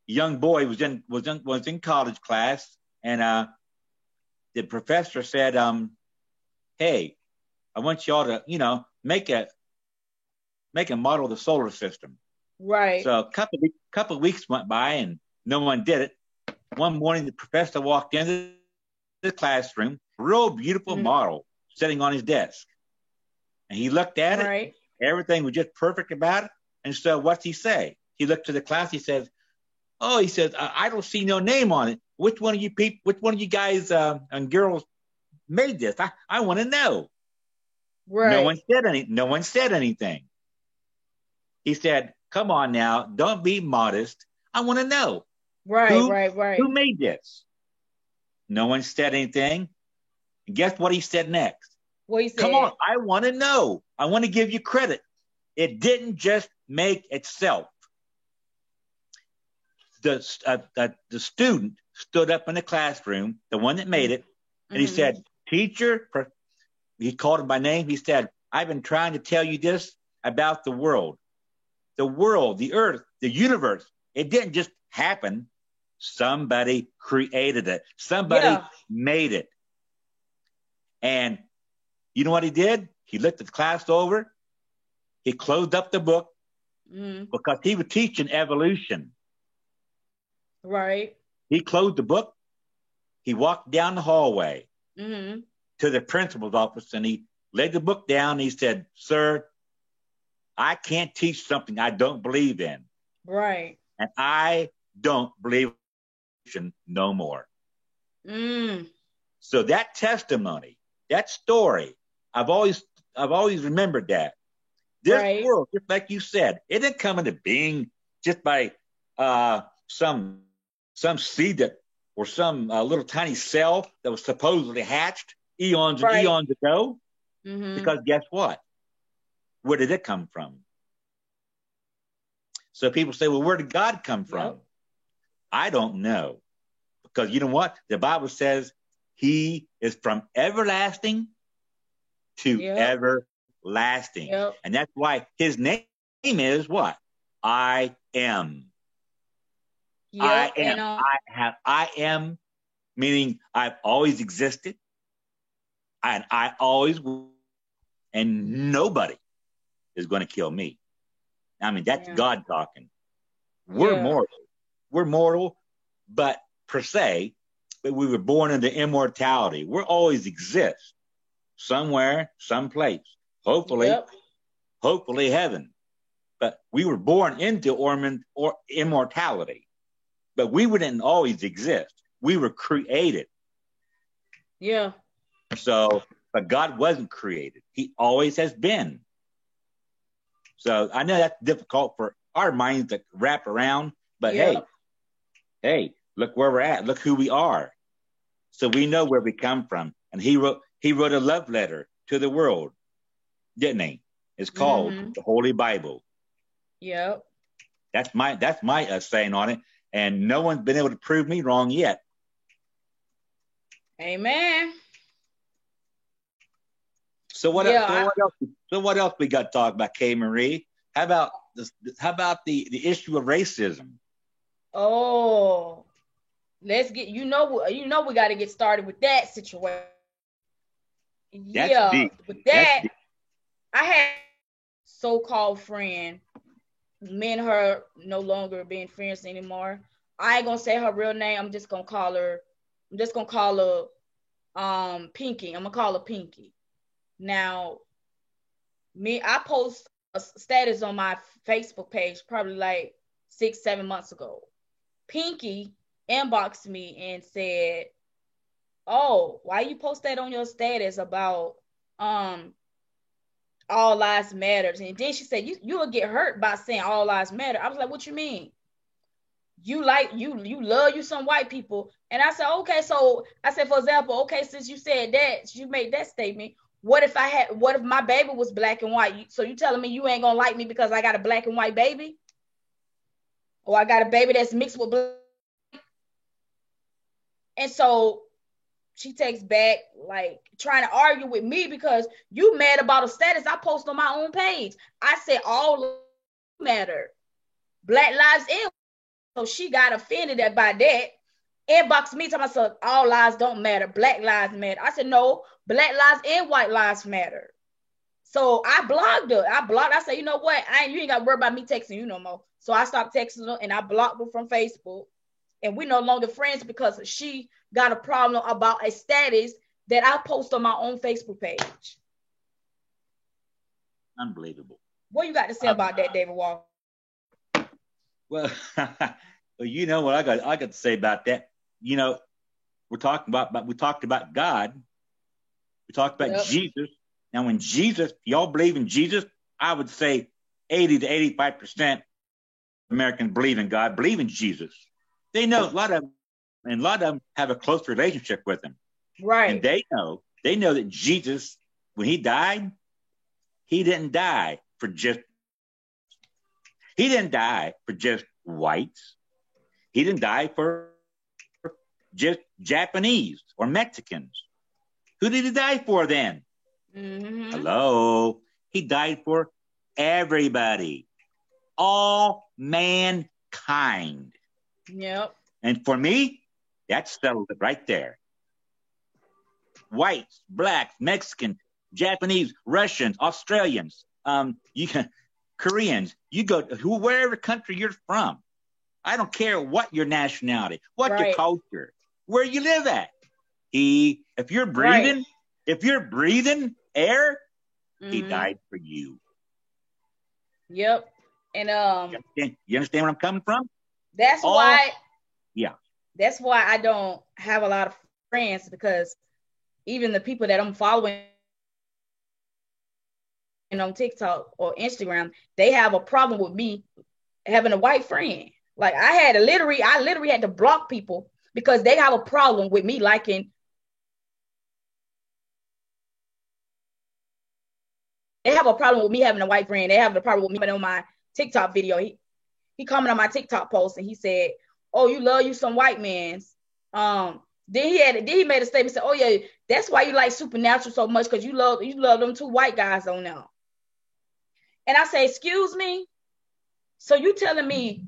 A young boy was in college class, and the professor said, "Hey, I want y'all to make a model of the solar system." Right. So a couple of weeks went by and no one did it. One morning, the professor walked into the classroom, real beautiful model sitting on his desk. And he looked at it. Everything was just perfect about it. And so what's he say? He looked to the class. He says, I don't see no name on it. Which one of you guys and girls made this? I want to know. Right. No one said anything. He said, come on now, don't be modest. I want to know. Right. Who made this? No one said anything. And guess what he said next? What he said? Come on, I want to know. I want to give you credit. It didn't just make itself. The student stood up in the classroom, the one that made it, and he said, teacher, he called him by name. He said, I've been trying to tell you this about the world. The world, the earth, the universe. It didn't just happen. Somebody created it. Somebody made it. And You know what he did? He looked the class over. He closed up the book because he was teaching evolution. Right. He closed the book. He walked down the hallway to the principal's office, and he laid the book down. And he said, "Sir, I can't teach something I don't believe in. Right. And I don't believe in no more." So that testimony, that story, I've always remembered that. This world, just like you said, it didn't come into being just by some seed that or some little tiny cell that was supposedly hatched eons and eons ago. Because guess what? Where did it come from? So people say, well, where did God come from? Yep. I don't know. Because you know what? The Bible says he is from everlasting to everlasting. Yep. And that's why his name is what? I am. Yep. I am. I am, meaning I've always existed. And I always will. And nobody is going to kill me. I mean, that's God talking. We're mortal. We're mortal, but per se, but we were born into immortality. We'll always exist somewhere, someplace. Hopefully heaven. But we were born into immortality. But we wouldn't always exist. We were created. Yeah. So, but God wasn't created. He always has been. So I know that's difficult for our minds to wrap around, but hey, look where we're at. Look who we are. So we know where we come from. And he wrote a love letter to the world, didn't he? It's called the Holy Bible. Yep. That's my saying on it. And no one's been able to prove me wrong yet. Amen. So what else we got to talk about, Kay Marie? How about the issue of racism? Oh, let's get we got to get started with that situation. That's deep. With that, I had a so-called friend. Me and her no longer being friends anymore. I ain't gonna say her real name. I'm just gonna call her Pinky. I'm gonna call her Pinky. Now, I post a status on my Facebook page probably like 6-7 months ago. Pinky inboxed me and said, "Oh, why you post that on your status about all lives matters?" And then she said, "You will get hurt by saying all lives matter." I was like, "What you mean? You love you some white people?" And I said, "Okay, so I said, for example, okay, since you said that, you made that statement. What if my baby was black and white? So you telling me you ain't gonna like me because I got a black and white baby? Or I got a baby that's mixed with black?" And so she takes back, like, trying to argue with me because you mad about a status I post on my own page. I said all matter. Black lives in. So she got offended by that. Inboxed me talking about all lives don't matter. Black lives matter. I said, no, black lives and white lives matter. So I blocked her. I said, you know what? You ain't got to worry about me texting you no more. So I stopped texting her and I blocked her from Facebook. And we're no longer friends because she got a problem about a status that I post on my own Facebook page. Unbelievable. What you got to say about that, David Walker? Well, you know what I got to say about that. You know, we talked about God. We talked about Jesus. Now, when Jesus, y'all believe in Jesus, I would say 80 to 85% Americans believe in God, believe in Jesus. They know a lot of them have a close relationship with him. Right. And they know that Jesus, when he died, he didn't die for just whites. He didn't die for just Japanese or Mexicans. Who did he die for then? Mm-hmm. Hello. He died for everybody. All mankind. Yep. And for me, that settled it right there. Whites, blacks, Mexicans, Japanese, Russians, Australians, you can Koreans. You go to wherever country you're from. I don't care what your nationality, what your Right. culture, where you live at. If you're breathing, Right. if you're breathing air, he Mhm. died for you. Yep. And You understand where I'm coming from? that's All why yeah. that's why I don't have a lot of friends, because even the people that I'm following on TikTok or Instagram, they have a problem with me having a white friend. Like I literally had to block people because they have a problem with me liking. They have a problem with me having a white friend. They have a problem with me on my TikTok video. He commented on my TikTok post and he said, "Oh, you love you some white mans." Then he made a statement, said, "Oh yeah, that's why you like Supernatural so much, because you love them two white guys on there." And I say, "Excuse me? So you telling me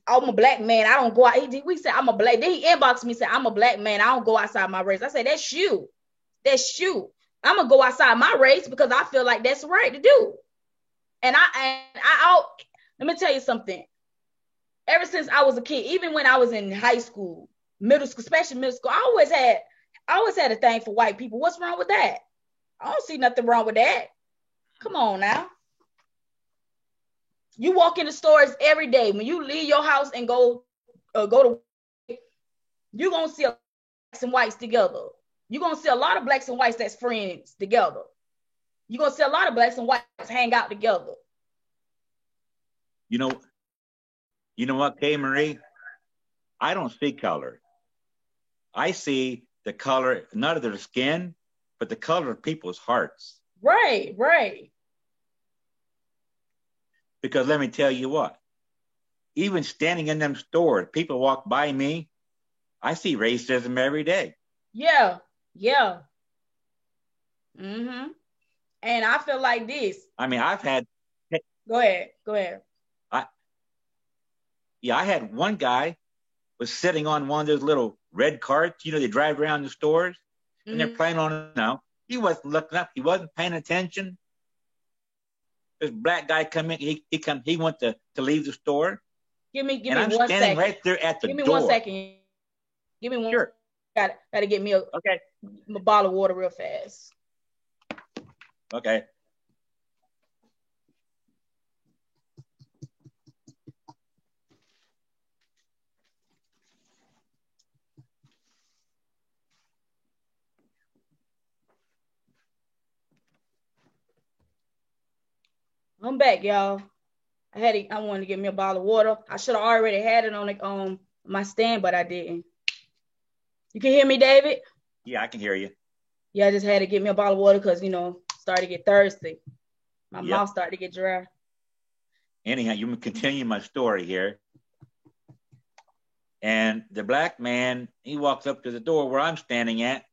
I'm a black man, I don't go out?" We said I'm a black. Then he inboxed me, said, "I'm a black man, I don't go outside my race." I said, "That's you. That's you. I'm gonna go outside my race because I feel like that's right to do." And let me tell you something. Ever since I was a kid, even when I was in high school, middle school, especially middle school, I always had a thing for white people. What's wrong with that? I don't see nothing wrong with that. Come on now. You walk in the stores every day. When you leave your house and go to, you're gonna see blacks and whites together. You're gonna see a lot of blacks and whites that's friends together. You're gonna see a lot of blacks and whites hang out together. You know what, Kay Marie? I don't see color. I see the color, not of their skin, but the color of people's hearts. Right, right. Because let me tell you what, even standing in them stores, people walk by me, I see racism every day. Yeah, yeah. Mm-hmm. And I feel like this. I mean, I've had. Go ahead. I had one guy was sitting on one of those little red carts. They drive around the stores, and they're playing on it now. He wasn't looking up. He wasn't paying attention. This black guy come in. He went to leave the store. Give me and I'm 1 standing second. right there at the door. Give me 1 second. Give me one. Sure. Gotta get me a bottle of water real fast. Okay. I'm back, y'all. I wanted to get me a bottle of water. I should have already had it on my stand, but I didn't. You can hear me, David? Yeah, I can hear you. Yeah, I just had to get me a bottle of water because started to get thirsty. My mouth started to get dry. Anyhow, you continue my story here. And the black man, he walks up to the door where I'm standing at.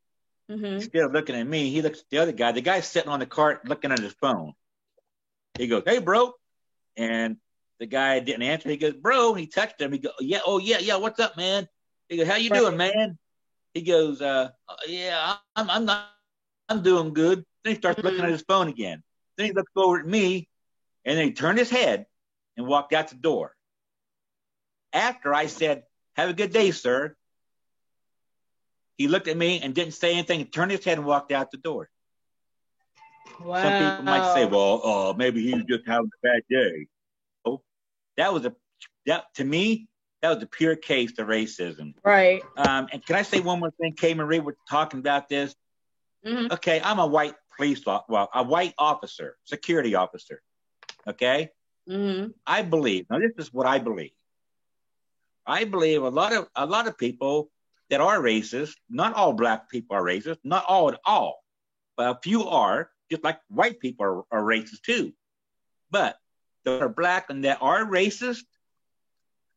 Mm-hmm. Instead of looking at me, he looks at the other guy. The guy's sitting on the cart looking at his phone. He goes, "Hey, bro." And the guy didn't answer. He goes, "Bro." He touched him. He goes, "Yeah, oh, yeah, what's up, man?" He goes, "How you doing, man?" He goes, "Yeah, I'm doing good." Then he starts looking at his phone again. Then he looks over at me, and then he turned his head and walked out the door. After I said, "Have a good day, sir," he looked at me and didn't say anything, turned his head and walked out the door. Wow. Some people might say, "Well, maybe he was just having a bad day." Oh, to me, that was a pure case of racism. Right. And can I say one more thing, Kay Marie? We're talking about this. Mm-hmm. Okay, I'm a white a white officer, security officer. Okay. Mm-hmm. I believe, now this is what I believe. I believe a lot of people that are racist, not all black people are racist, not all at all, but a few are, just like white people are racist too. But that are black and that are racist,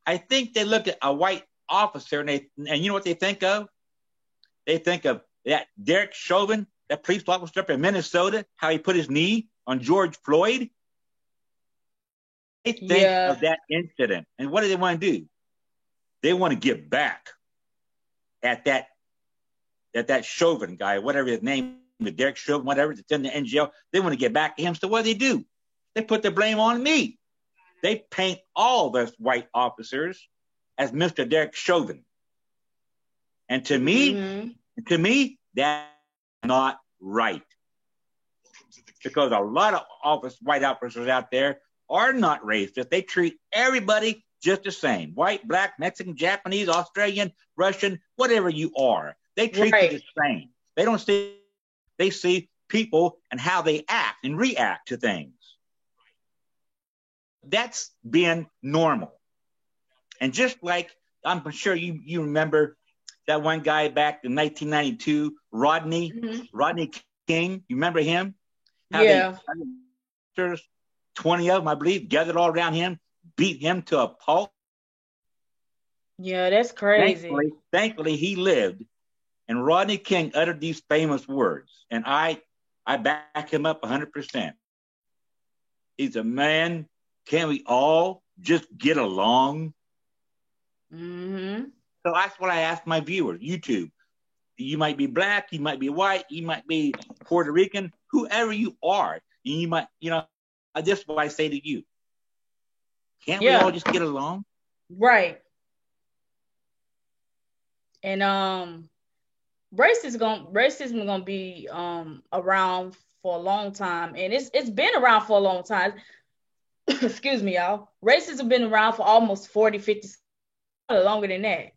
I think they look at a white officer and you know what they think of? They think of that Derek Chauvin, that police officer up in Minnesota, how he put his knee on George Floyd. They think of that incident. And what do they want to do? They want to get back at that Chauvin guy, whatever his name with Derek Chauvin, whatever, that's in the NGL. They want to get back to him. So what do? They put the blame on me. They paint all those white officers as Mr. Derek Chauvin. And to me, that's not right. Because a lot of white officers out there are not racist. They treat everybody just the same. White, black, Mexican, Japanese, Australian, Russian, whatever you are. They treat you the same. They don't see, they see people and how they act and react to things. That's been normal. And just like, I'm sure you remember that one guy back in 1992, Rodney King. You remember him? How yeah. 20 of them, I believe, gathered all around him, beat him to a pulp. Yeah, that's crazy. Thankfully, he lived. And Rodney King uttered these famous words. And I back him up 100%. He's a man. Can we all just get along? Mm-hmm. So that's what I ask my viewers. YouTube. You might be black, you might be white, you might be Puerto Rican, whoever you are. You might, this is what I say to you. Can't we all just get along? Right. And racism gonna be around for a long time, and it's been around for a long time. Excuse me, y'all. Racism been around for almost 40, 50, longer than that.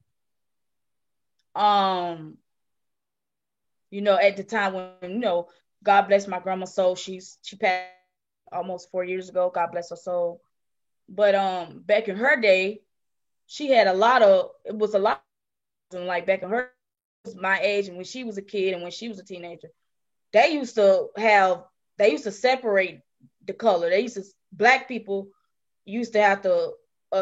At the time when, God bless my grandma's soul, she passed almost 4 years ago, God bless her soul. But back in her day, she had it was a lot, like back in her, my age, and when she was a kid and when she was a teenager, they used to separate the color. Black people used to have to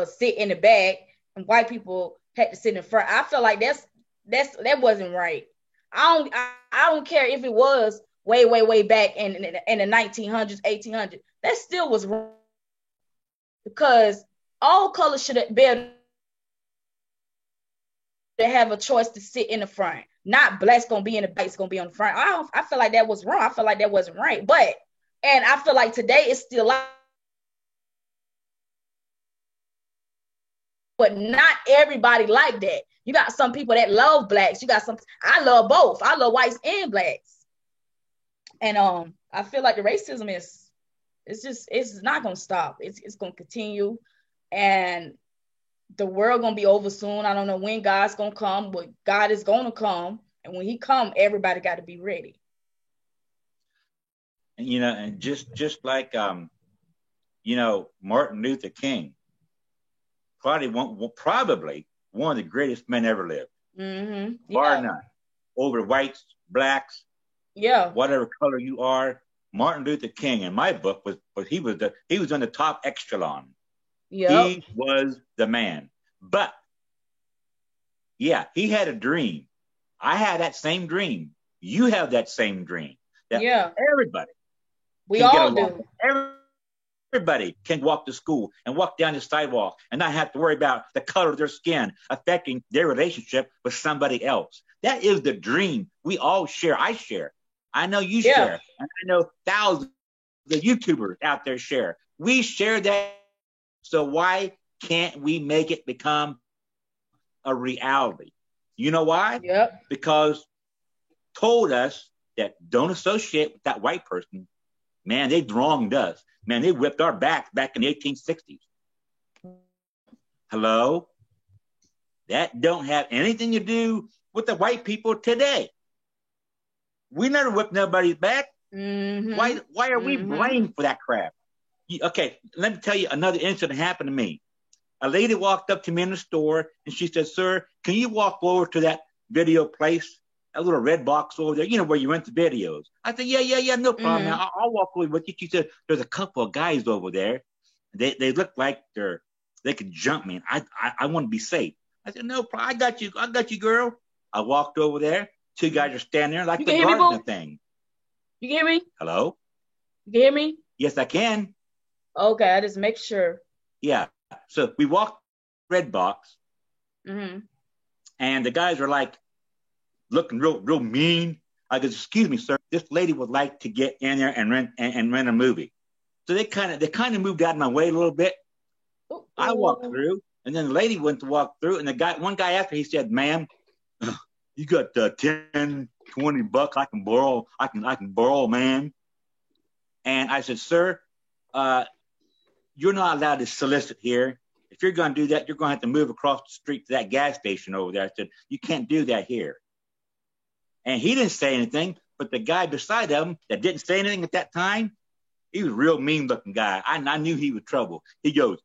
sit in the back, and white people had to sit in front. I feel like that wasn't right. I don't care if it was way back in the 1900s, 1800s. That still was wrong, because all colors should be able to have a choice to sit in the front. Not black's gonna be in the back, it's gonna be on the front. I feel like that was wrong. I feel like that wasn't right. And I feel like today it's still like, but not everybody like that. You got some people that love blacks. I love both. I love whites and blacks. And I feel like the racism it's not gonna stop. It's gonna continue, and the world gonna be over soon. I don't know when God's gonna come, but God is gonna come, and when He come, everybody got to be ready. And and just like Martin Luther King, probably one of the greatest men ever lived. Mm-hmm. Yeah. Bar none. Over whites, blacks, whatever color you are. Martin Luther King, in my book, he was on the top echelon. Yeah. He was the man. But yeah, he had a dream. I had that same dream. You have that same dream. That everybody. We all do. Everybody can walk to school and walk down the sidewalk and not have to worry about the color of their skin affecting their relationship with somebody else. That is the dream we all share. I share. I know you share. And I know thousands of YouTubers out there share. We share that. So why can't we make it become a reality? You know why? Yep. Because told us that don't associate with that white person. Man, they wronged us. Man, they whipped our backs back in the 1860s. Hello? That don't have anything to do with the white people today. We never whipped nobody's back. Mm-hmm. Why are we blamed for that crap? Okay, let me tell you another incident happened to me. A lady walked up to me in the store and she said, "Sir, can you walk over to that video place? That little red box over there, where you rent the videos." I said, yeah, no problem. Mm-hmm. I'll walk over with you. She said, "There's a couple of guys over there. They look like they could jump me. And I want to be safe." I said, "No problem. I got you, girl." I walked over there. Two guys are standing there like the gardener thing. You can hear me? Hello? You can hear me? Yes, I can. Okay, I just make sure. Yeah. So we walked red box. Mm-hmm. And the guys were like looking real mean. I goes, excuse me, sir, this lady would like to get in there and rent a movie. So they kind of moved out of my way a little bit. Ooh, I walked ooh. through, and then the lady went to walk through, and one guy after, he said, "Ma'am, you got 10, $20 I can borrow, man." And I said, "Sir, you're not allowed to solicit here. If you're going to do that, you're going to have to move across the street to that gas station over there." I said, "You can't do that here." And he didn't say anything, but the guy beside him that didn't say anything at that time, he was a real mean looking guy. I knew he was trouble. He goes,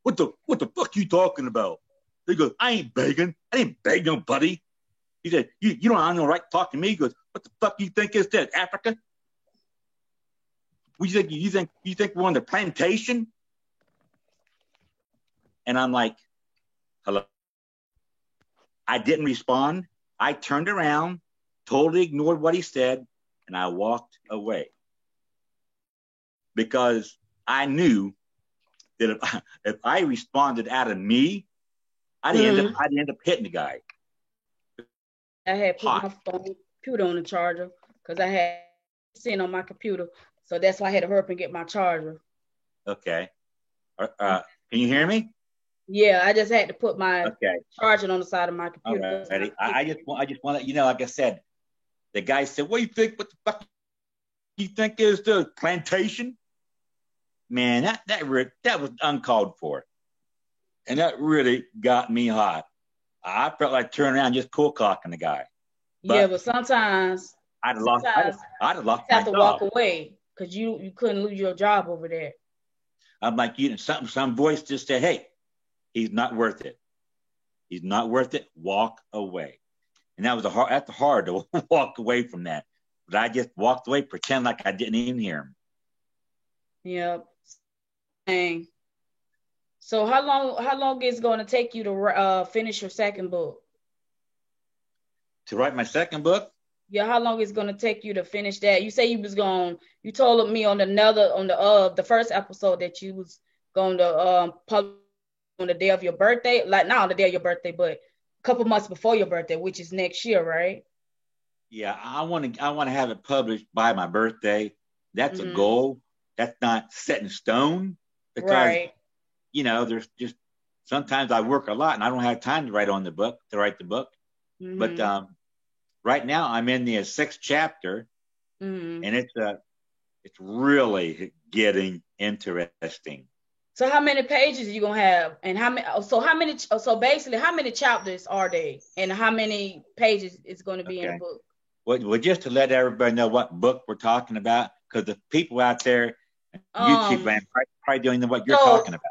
what the fuck you talking about? He goes, "I ain't begging. I didn't beg nobody." He said, you don't have no right to talk to me." He goes, "What the fuck you think is this, Africa? What you think we're on the plantation?" And I'm like, "Hello." I didn't respond. I turned around, totally ignored what he said, and I walked away. Because I knew that if I responded out of me, I'd end up hitting the guy. I had put my computer on the charger because I had sitting on my computer. So that's why I had to hurry up and get my charger. Okay. Can you hear me? Yeah, I just had to put my Okay. charging on the side of my computer. All right, ready. I just want to let you know, like I said, the guy said, what the fuck you think is the plantation?" Man, that was uncalled for. And that really got me hot. I felt like turning around and just cool cocking the guy. But sometimes I'd have lost my have to job. walk away because you couldn't lose your job over there. I'm like, some voice just said, "Hey, he's not worth it. He's not worth it. Walk away." And that's hard to walk away from that. But I just walked away, pretend like I didn't even hear him. Yep. Dang. So how long is it going to take you to finish your second book? To write my second book? Yeah, how long is it going to take you to finish that? You say you told me on the first episode that you was going to publish on the day of your birthday, like not on the day of your birthday, but a couple months before your birthday, which is next year, right? Yeah, I want to have it published by my birthday. That's a goal. That's not set in stone because right. There's just sometimes I work a lot and I don't have time to write the book. Mm-hmm. But right now I'm in the 6th chapter, and it's really getting interesting. So how many pages are you gonna have, and basically how many chapters are they, and how many pages is going to be in the book? Well, just to let everybody know what book we're talking about, because the people out there, YouTube land, probably don't know what you're talking about.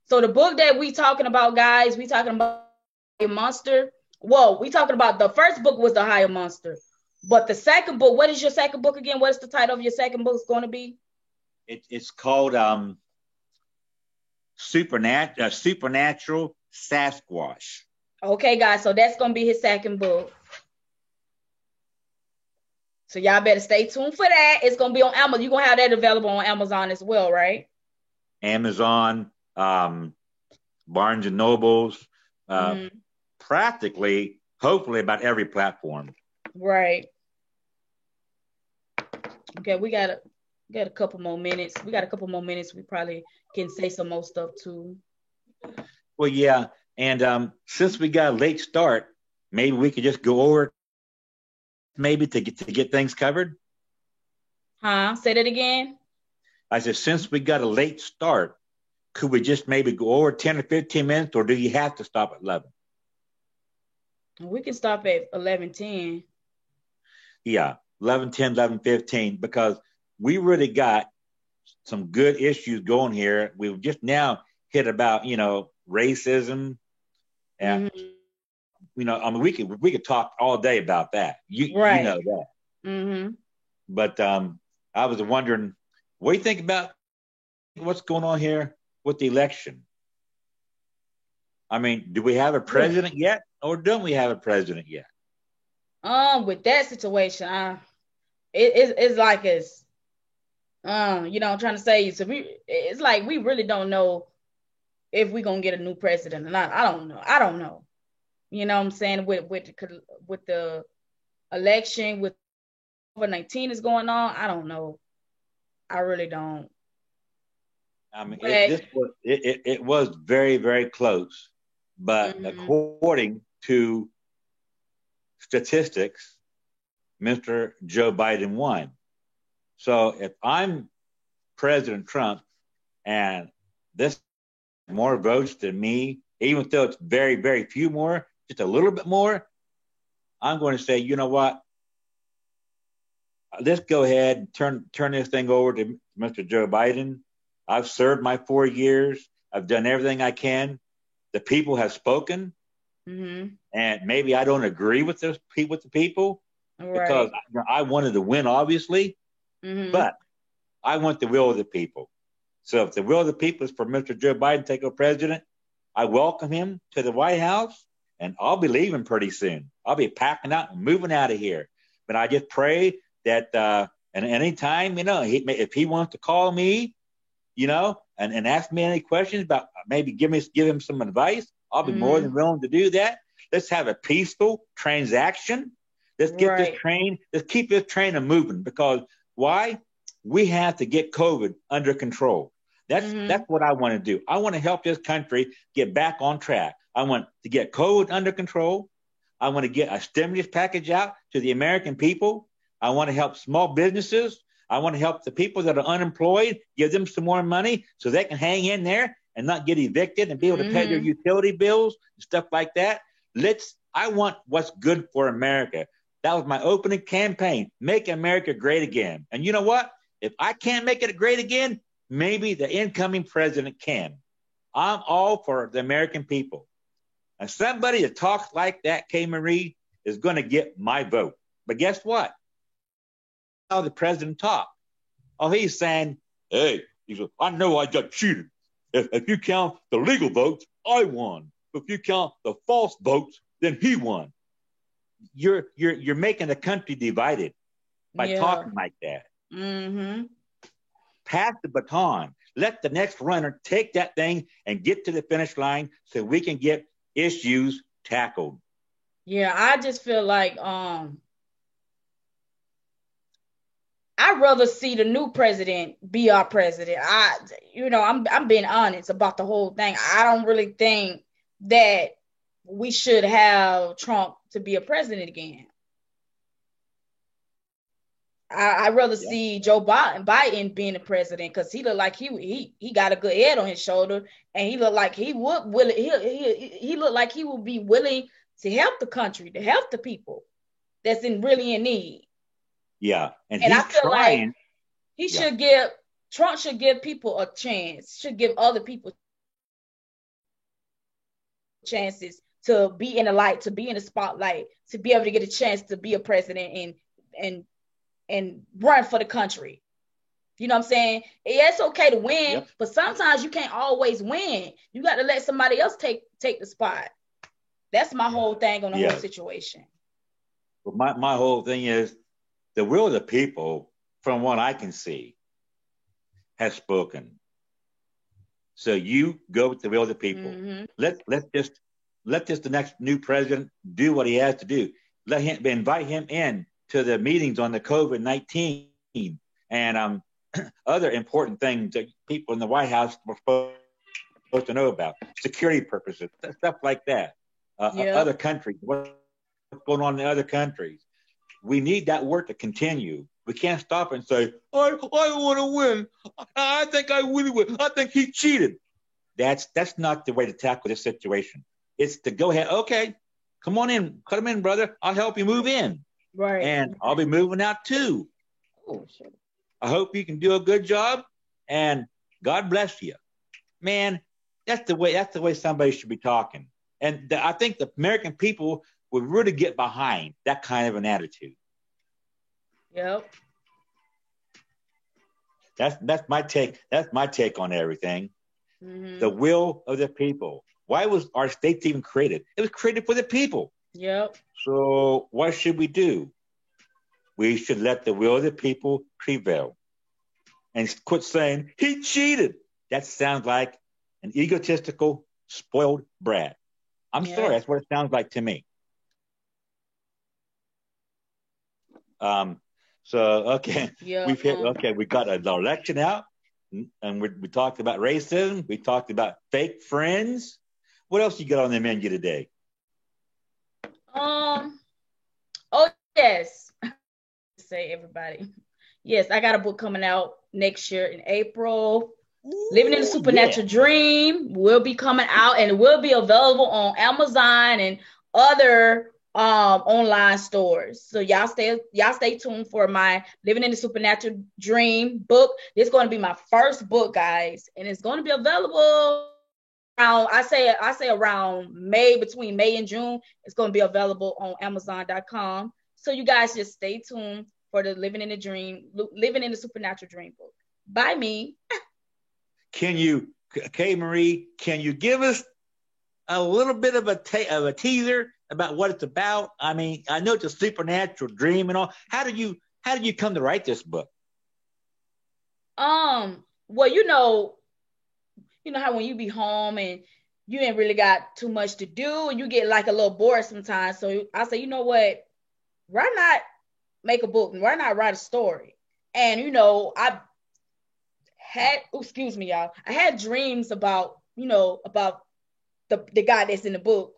So the book that we talking about, guys, we talking about Monster. Well, we talking about the first book was The Higher Monster, but the second book, what is your second book again? What is the title of your second book going to be? It's called Supernatural Sasquatch. Okay, guys, so that's going to be his second book. So y'all better stay tuned for that. It's going to be on Amazon. You're going to have that available on Amazon as well, right? Amazon, Barnes and Nobles, practically, hopefully, about every platform. Right. Okay, we got a couple more minutes. We probably can say some more stuff too. Well, yeah, and since we got a late start, maybe we could just go over maybe to get things covered. Huh? Say that again. I said, since we got a late start, could we just maybe go over 10 or 15 minutes, or do you have to stop at 11? We can stop at 11:10. Yeah, 11:10, 11:15, because we really got some good issues going here. We've just now hit about, racism. And, I mean, we could talk all day about that. You know that. Mm-hmm. But I was wondering, what do you think about what's going on here with the election? I mean, do we have a president yet, or don't we have a president yet? With that situation, it's like I'm trying to say, so it's like we really don't know if we're gonna get a new president or not. I don't know. You know what I'm saying? With the election, with COVID-19 is going on. I don't know. I really don't. I mean, But it was very, very close, but mhm, according to statistics, Mr. Joe Biden won. So if I'm President Trump and this more votes than me, even though it's very, very few more, just a little bit more, I'm going to say, you know what? Let's go ahead and turn this thing over to Mr. Joe Biden. I've served my 4 years. I've done everything I can. The people have spoken, mhm, and maybe I don't agree with the people because right. I wanted to win, obviously, Mhm, but I want the will of the people. So if the will of the people is for Mr. Joe Biden to take over president, I welcome him to the White House, and I'll be leaving pretty soon. I'll be packing up and moving out of here. But I just pray that, and anytime, if he wants to call me, and ask me any questions about maybe give him some advice, I'll be more than mhm, willing to do that. Let's have a peaceful transaction. right. Let's keep this train moving because why? We have to get COVID under control. That's Mhm, what I want to do. I want to help this country get back on track. I want to get COVID under control. I want to get a stimulus package out to the American people. I want to help small businesses. I want to help the people that are unemployed, give them some more money so they can hang in there and not get evicted and be able to pay their mhm, utility bills and stuff like that. I want what's good for America. That was my opening campaign. Make America great again. And you know what? If I can't make it great again, maybe the incoming president can. I'm all for the American people. And somebody that talks like that, Kay Marie, is going to get my vote. But guess what? How the president talk? Oh, he's saying, hey, he said, I know I got cheated. If you count the legal votes, I won. If you count the false votes, then he won. You're making the country divided by yeah. talking like that. Mhm. Pass the baton. Let the next runner take that thing and get to the finish line so we can get issues tackled. Yeah, I just feel like I'd rather see the new president be our president. I'm being honest about the whole thing. I don't really think that we should have Trump to be a president again. I'd rather Yeah. see Joe Biden being the president because he looked like he got a good head on his shoulder, and he looked like he would willing he looked like he would be willing to help the country, to help the people that's really in need. Yeah. And And I he's feel like trying. he Yeah. should give Trump should give people a chance, should give other people chances to be in the light, to be in the spotlight, to be able to get a chance to be a president and and run for the country. You know what I'm saying? Yeah, it's okay to win, Yep. but sometimes you can't always win. You got to let somebody else take the spot. That's my whole thing on the whole Yes. situation. But my whole thing is the will of the people, from what I can see, has spoken. So you go with the will of the people. Mm-hmm. Let the next new president do what he has to do. Let him invite him in to the meetings on the COVID-19 and other important things that people in the White House were supposed to know about, security purposes, stuff like that. Other Yep. countries, what's going on in other countries. We need that work to continue. We can't stop and say, I want to win. I think I really win. I think he cheated. That's not the way to tackle this situation. It's to go ahead. Okay, come on in, come in, brother. I'll help you move in, Right. and I'll be moving out too. Oh, shit. I hope you can do a good job, and God bless you, man. That's the way somebody should be talking, and I think the American people would really get behind that kind of an attitude. Yep. That's my take. That's my take on everything. The Mm-hmm. will of the people. Why was our states even created? It was created for the people. Yep. So what should we do? We should let the will of the people prevail and quit saying he cheated. That sounds like an egotistical, spoiled brat. I'm sorry, Yep. that's what it sounds like to me. Um, So okay, Yeah. we got an election out, and we talked about racism. We talked about fake friends. What else you got on the menu today? Oh yes. Say everybody. Yes, I got a book coming out next year in April. Living in the Ooh, Supernatural Dream will be coming out, and it will be available on Amazon and other online stores. So y'all stay tuned for my Living in the Supernatural Dream book. This is going to be my first book, guys, and it's going to be available around I say around May, between May and June. It's going to be available on Amazon.com. So you guys just stay tuned for the Living in the Supernatural Dream book by me. Can you, K. Marie? Can you give us a little bit of a teaser about what it's about? I mean, I know it's a supernatural dream and all. How did you come to write this book? Well, you know how when you be home and you ain't really got too much to do and you get like a little bored sometimes. So I say, you know what? Why not make a book? Why not write a story? And I had, excuse me, y'all. I had dreams about, about the guy that's in the book.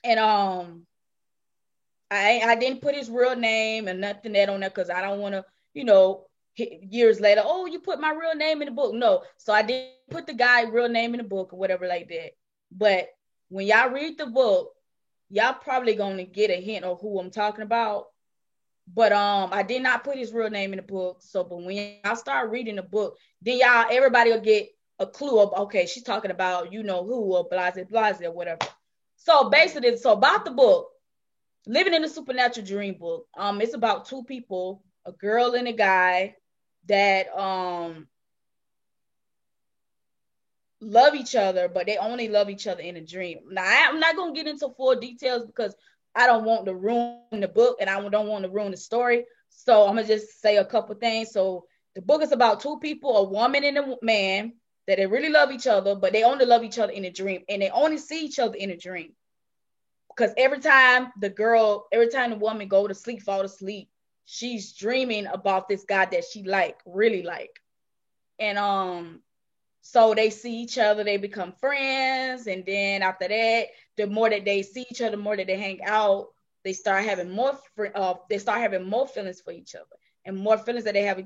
And I didn't put his real name and nothing that on there because I don't want to, years later, oh, you put my real name in the book. No. So I didn't put the guy real name in the book or whatever like that. But when y'all read the book, y'all probably gonna get a hint of who I'm talking about. But I did not put his real name in the book. So but when y'all start reading the book, then everybody will get a clue of, okay, she's talking about who or blase blase or whatever. So basically, about the book, Living in the Supernatural Dream book, it's about two people, a girl and a guy that love each other, but they only love each other in a dream. Now, I'm not gonna get into full details because I don't want to ruin the book and I don't want to ruin the story. So I'm gonna just say a couple things. So the book is about two people, a woman and a man, that they really love each other, but they only love each other in a dream, and they only see each other in a dream. Because every time the woman go to sleep, fall asleep, she's dreaming about this guy that she really like. And so they see each other, they become friends, and then after that, the more that they see each other, the more that they hang out, they start having more feelings for each other, and more feelings that they have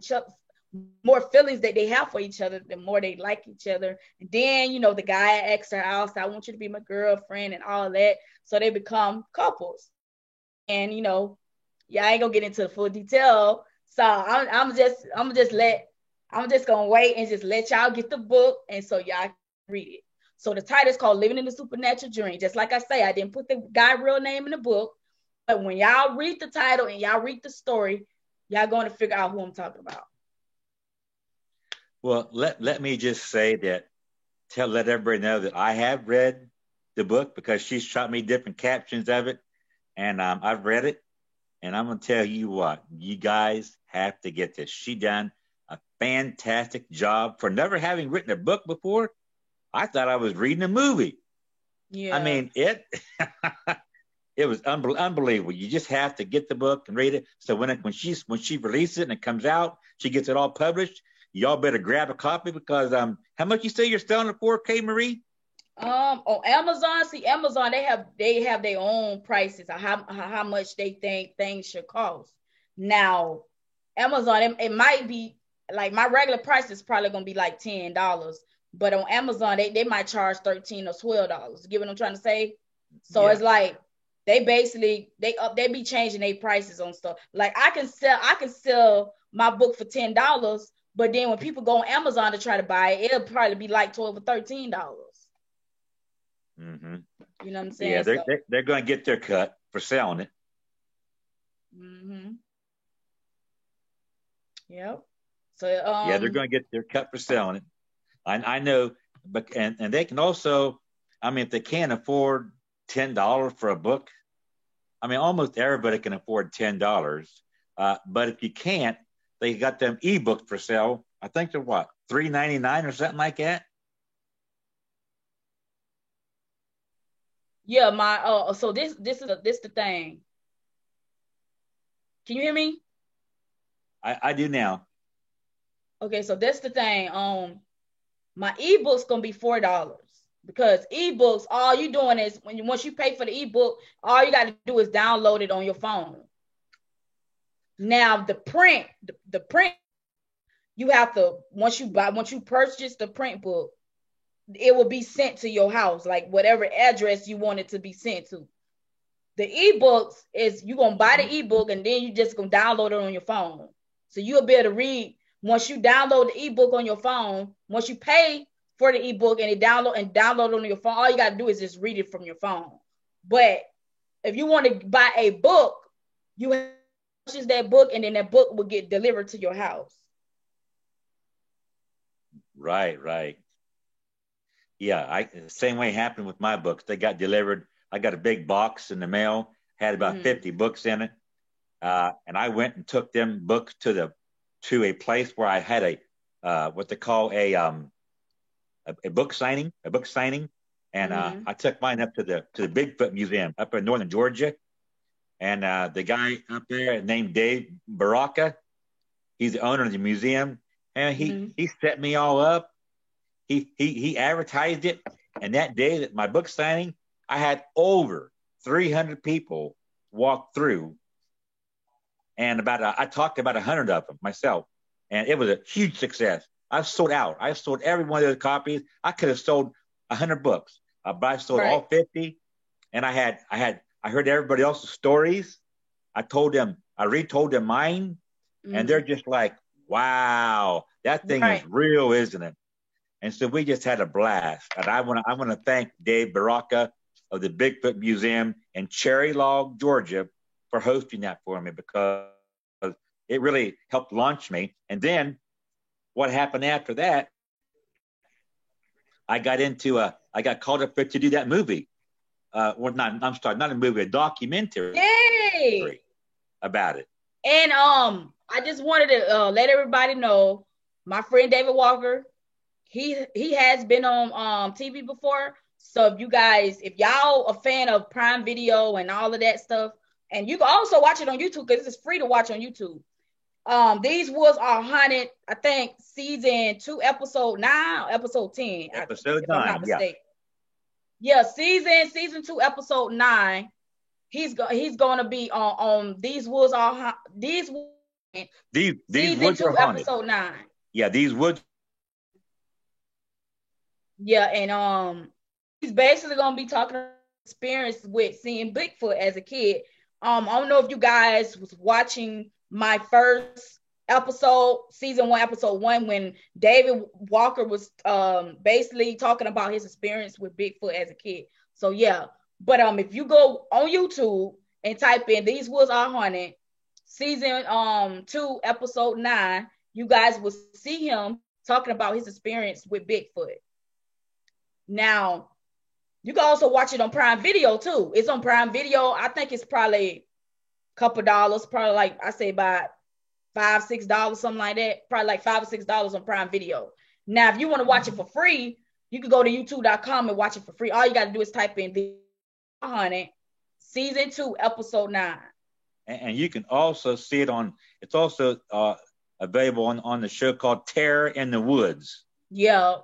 more feelings that they have for each other, the more they like each other. And then, the guy asks her out, I want you to be my girlfriend and all that. So they become couples. And, I ain't gonna get into the full detail. So I'm just gonna wait and just let y'all get the book. And so y'all can read it. So the title is called Living in the Supernatural Dream. Just like I say, I didn't put the guy's real name in the book. But when y'all read the title and y'all read the story, y'all going to figure out who I'm talking about. Well, let me just say that let everybody know that I have read the book because she's shot me different captions of it, and I've read it, and I'm gonna tell you what, you guys have to get this. She done a fantastic job for never having written a book before. I thought I was reading a movie. Yeah. I mean it. It was unbelievable. You just have to get the book and read it. So when she releases it and it comes out, she gets it all published. Y'all better grab a copy because how much you say you're selling it for, K. Marie? On Amazon, Amazon they have their own prices of how much they think things should cost. Now, Amazon, it might be like my regular price is probably gonna be like $10, but on Amazon they might charge $13 or $12. Get what I'm trying to say? So It's like they basically they be changing their prices on stuff. Like I can sell my book for $10, but then when people go on Amazon to try to buy it, it'll probably be like $12 or $13. Mm-hmm. You know what I'm saying? Yeah, they're going to get their cut for selling it. Mm-hmm. Yep. So yeah, they're going to get their cut for selling it. I know, but and they can also, I mean, if they can't afford $10 for a book, I mean, almost everybody can afford $10. But if you can't, they got them ebooks for sale. I think they're what, $3.99 or something like that. Yeah, so this is the thing. Can you hear me? I do now. Okay, so that's the thing. My ebook's gonna be $4 because ebooks, all you doing is once you pay for the ebook, all you got to do is download it on your phone. Now the print, the print, you have to once you purchase the print book, it will be sent to your house, like whatever address you want it to be sent to. The ebooks is you gonna buy the ebook and then you just gonna download it on your phone. So you'll be able to read once you download the ebook on your phone. Once you pay for the ebook and download it on your phone, all you gotta do is just read it from your phone. But if you want to buy a book, you have to purchase that book and then that book will get delivered to your house. Right. Yeah, same way happened with my books. They got delivered. I got a big box in the mail, had about 50 books in it. And I went and took them books to a place where I had what they call a book signing. And I took mine up to the Bigfoot Museum up in northern Georgia. And the guy up there named Dave Baraka, he's the owner of the museum. And he set me all up. He advertised it. And that day that my book signing, I had over 300 people walk through, and I talked to about 100 of them myself, and it was a huge success. I sold out. I sold every one of those copies. I could have sold 100 books, but I sold all 50. And I heard everybody else's stories. I retold them mine, and they're just like, "Wow, that thing is real, isn't it?" And so we just had a blast. And I want to thank Dave Baraka of the Bigfoot Museum in Cherry Log, Georgia, for hosting that for me, because it really helped launch me. And then what happened after that, I got called up to do that movie. Not a movie, a documentary. Yay! About it. And I just wanted to let everybody know, my friend David Walker, he has been on TV before. So if y'all a fan of Prime Video and all of that stuff, and you can also watch it on YouTube because it's free to watch on YouTube. These Woods Are Haunted, I think season 2, episode 9, episode 10. Episode 9, yeah. Season 2, episode 9. He's going to be on These Woods Are These Woods Are Haunted. Episode 9. Yeah, These Woods. Yeah, and he's basically gonna be talking about experience with seeing Bigfoot as a kid. I don't know if you guys was watching my first episode, season 1, episode 1, when David Walker was basically talking about his experience with Bigfoot as a kid. So yeah, but if you go on YouTube and type in These Woods Are Haunted, season 2, episode 9, you guys will see him talking about his experience with Bigfoot. Now, you can also watch it on Prime Video too. It's on Prime Video. I think it's probably a couple dollars, probably like I say about $5-6, something like that. Probably like $5 or $6 on Prime Video. Now, if you want to watch it for free, you can go to youtube.com and watch it for free. All you got to do is type in The Haunted, season 2, episode 9. And you can also see it it's also available on the show called Terror in the Woods. Yeah.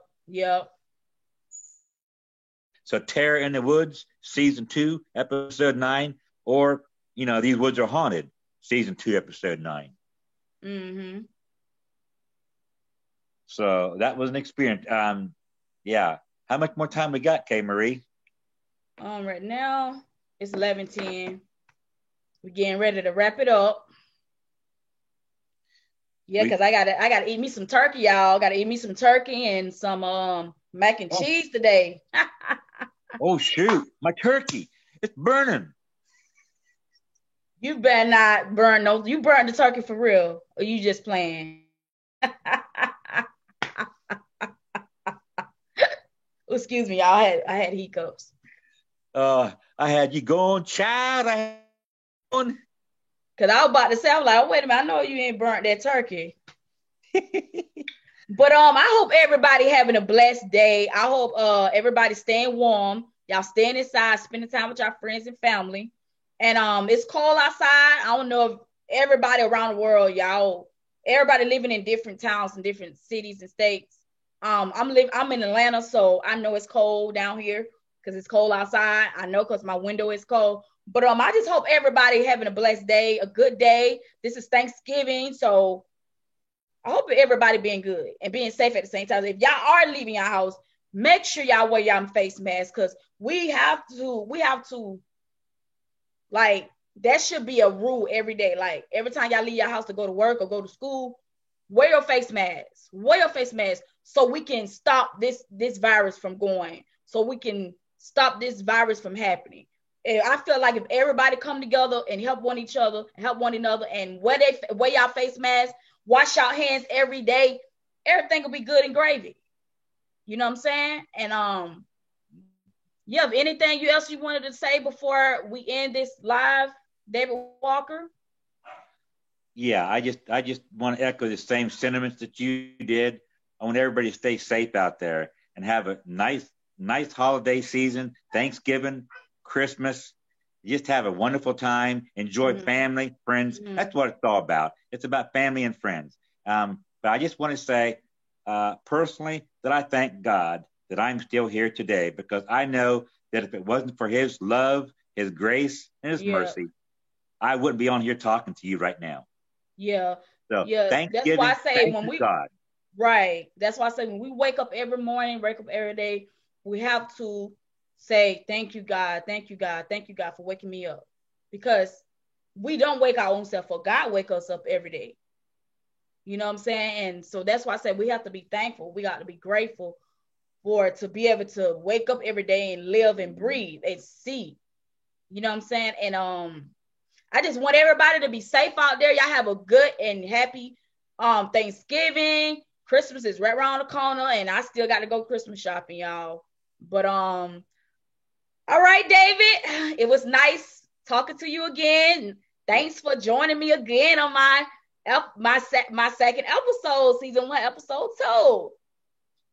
So Terror in the Woods, season 2, episode 9, or, These Woods Are Haunted, season 2, episode 9. Mm-hmm. So that was an experience. Yeah. How much more time we got, Kay Marie? Right now it's 11:10. We're getting ready to wrap it up. Yeah, because I gotta eat me some turkey, y'all. Gotta eat me some turkey and some mac and cheese today. Oh shoot, my turkey. It's burning. You better not burn those. You burn the turkey for real, or you just playing? Excuse me, y'all. I had hiccups. I had you going, child. Because I was about to say, I was like, oh, wait a minute, I know you ain't burnt that turkey. But I hope everybody having a blessed day. I hope everybody staying warm. Y'all staying inside, spending time with your friends and family. And it's cold outside. I don't know if everybody around the world, y'all everybody living in different towns and different cities and states. I'm in Atlanta, so I know it's cold down here because it's cold outside. I know because my window is cold. But I just hope everybody having a blessed day, a good day. This is Thanksgiving, so I hope everybody being good and being safe at the same time. If y'all are leaving your house, make sure y'all wear y'all face masks because we have to, like, that should be a rule every day. Like, every time y'all leave your house to go to work or go to school, wear your face mask. Wear your face mask so we can stop this virus from going. So we can stop this virus from happening. And I feel like if everybody come together and help one another, and wear y'all face masks, wash your hands every day, everything will be good and gravy. You know what I'm saying? And you have anything else you wanted to say before we end this live, David Walker? Yeah, I just want to echo the same sentiments that you did. I want everybody to stay safe out there and have a nice holiday season, Thanksgiving, Christmas. Just have a wonderful time. Enjoy family, friends. That's what it's all about. It's about family and friends. But I just want to say personally that I thank God that I'm still here today, because I know that if it wasn't for his love, his grace, and his mercy, I wouldn't be on here talking to you right now. Yeah. So yeah. That's why I say God. Right. That's why I say when we wake up every morning, wake up every day, we have to say, thank you, God. Thank you, God. Thank you, God, for waking me up. Because we don't wake our own self up. God wake us up every day. You know what I'm saying? And so that's why I say we have to be thankful. We got to be grateful for to be able to wake up every day and live and breathe and see. You know what I'm saying? And I just want everybody to be safe out there. Y'all have a good and happy Thanksgiving. Christmas is right around the corner, and I still got to go Christmas shopping, y'all. But all right, David, it was nice talking to you again. Thanks for joining me again on my second episode, season 1, episode 2.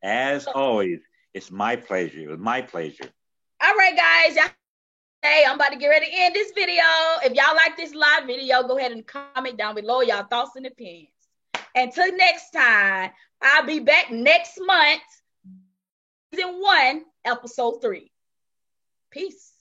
As always, it's my pleasure. It was my pleasure. All right, guys. Hey, I'm about to get ready to end this video. If y'all like this live video, go ahead and comment down below y'all thoughts and opinions. Until next time, I'll be back next month, season 1, episode 3. Peace.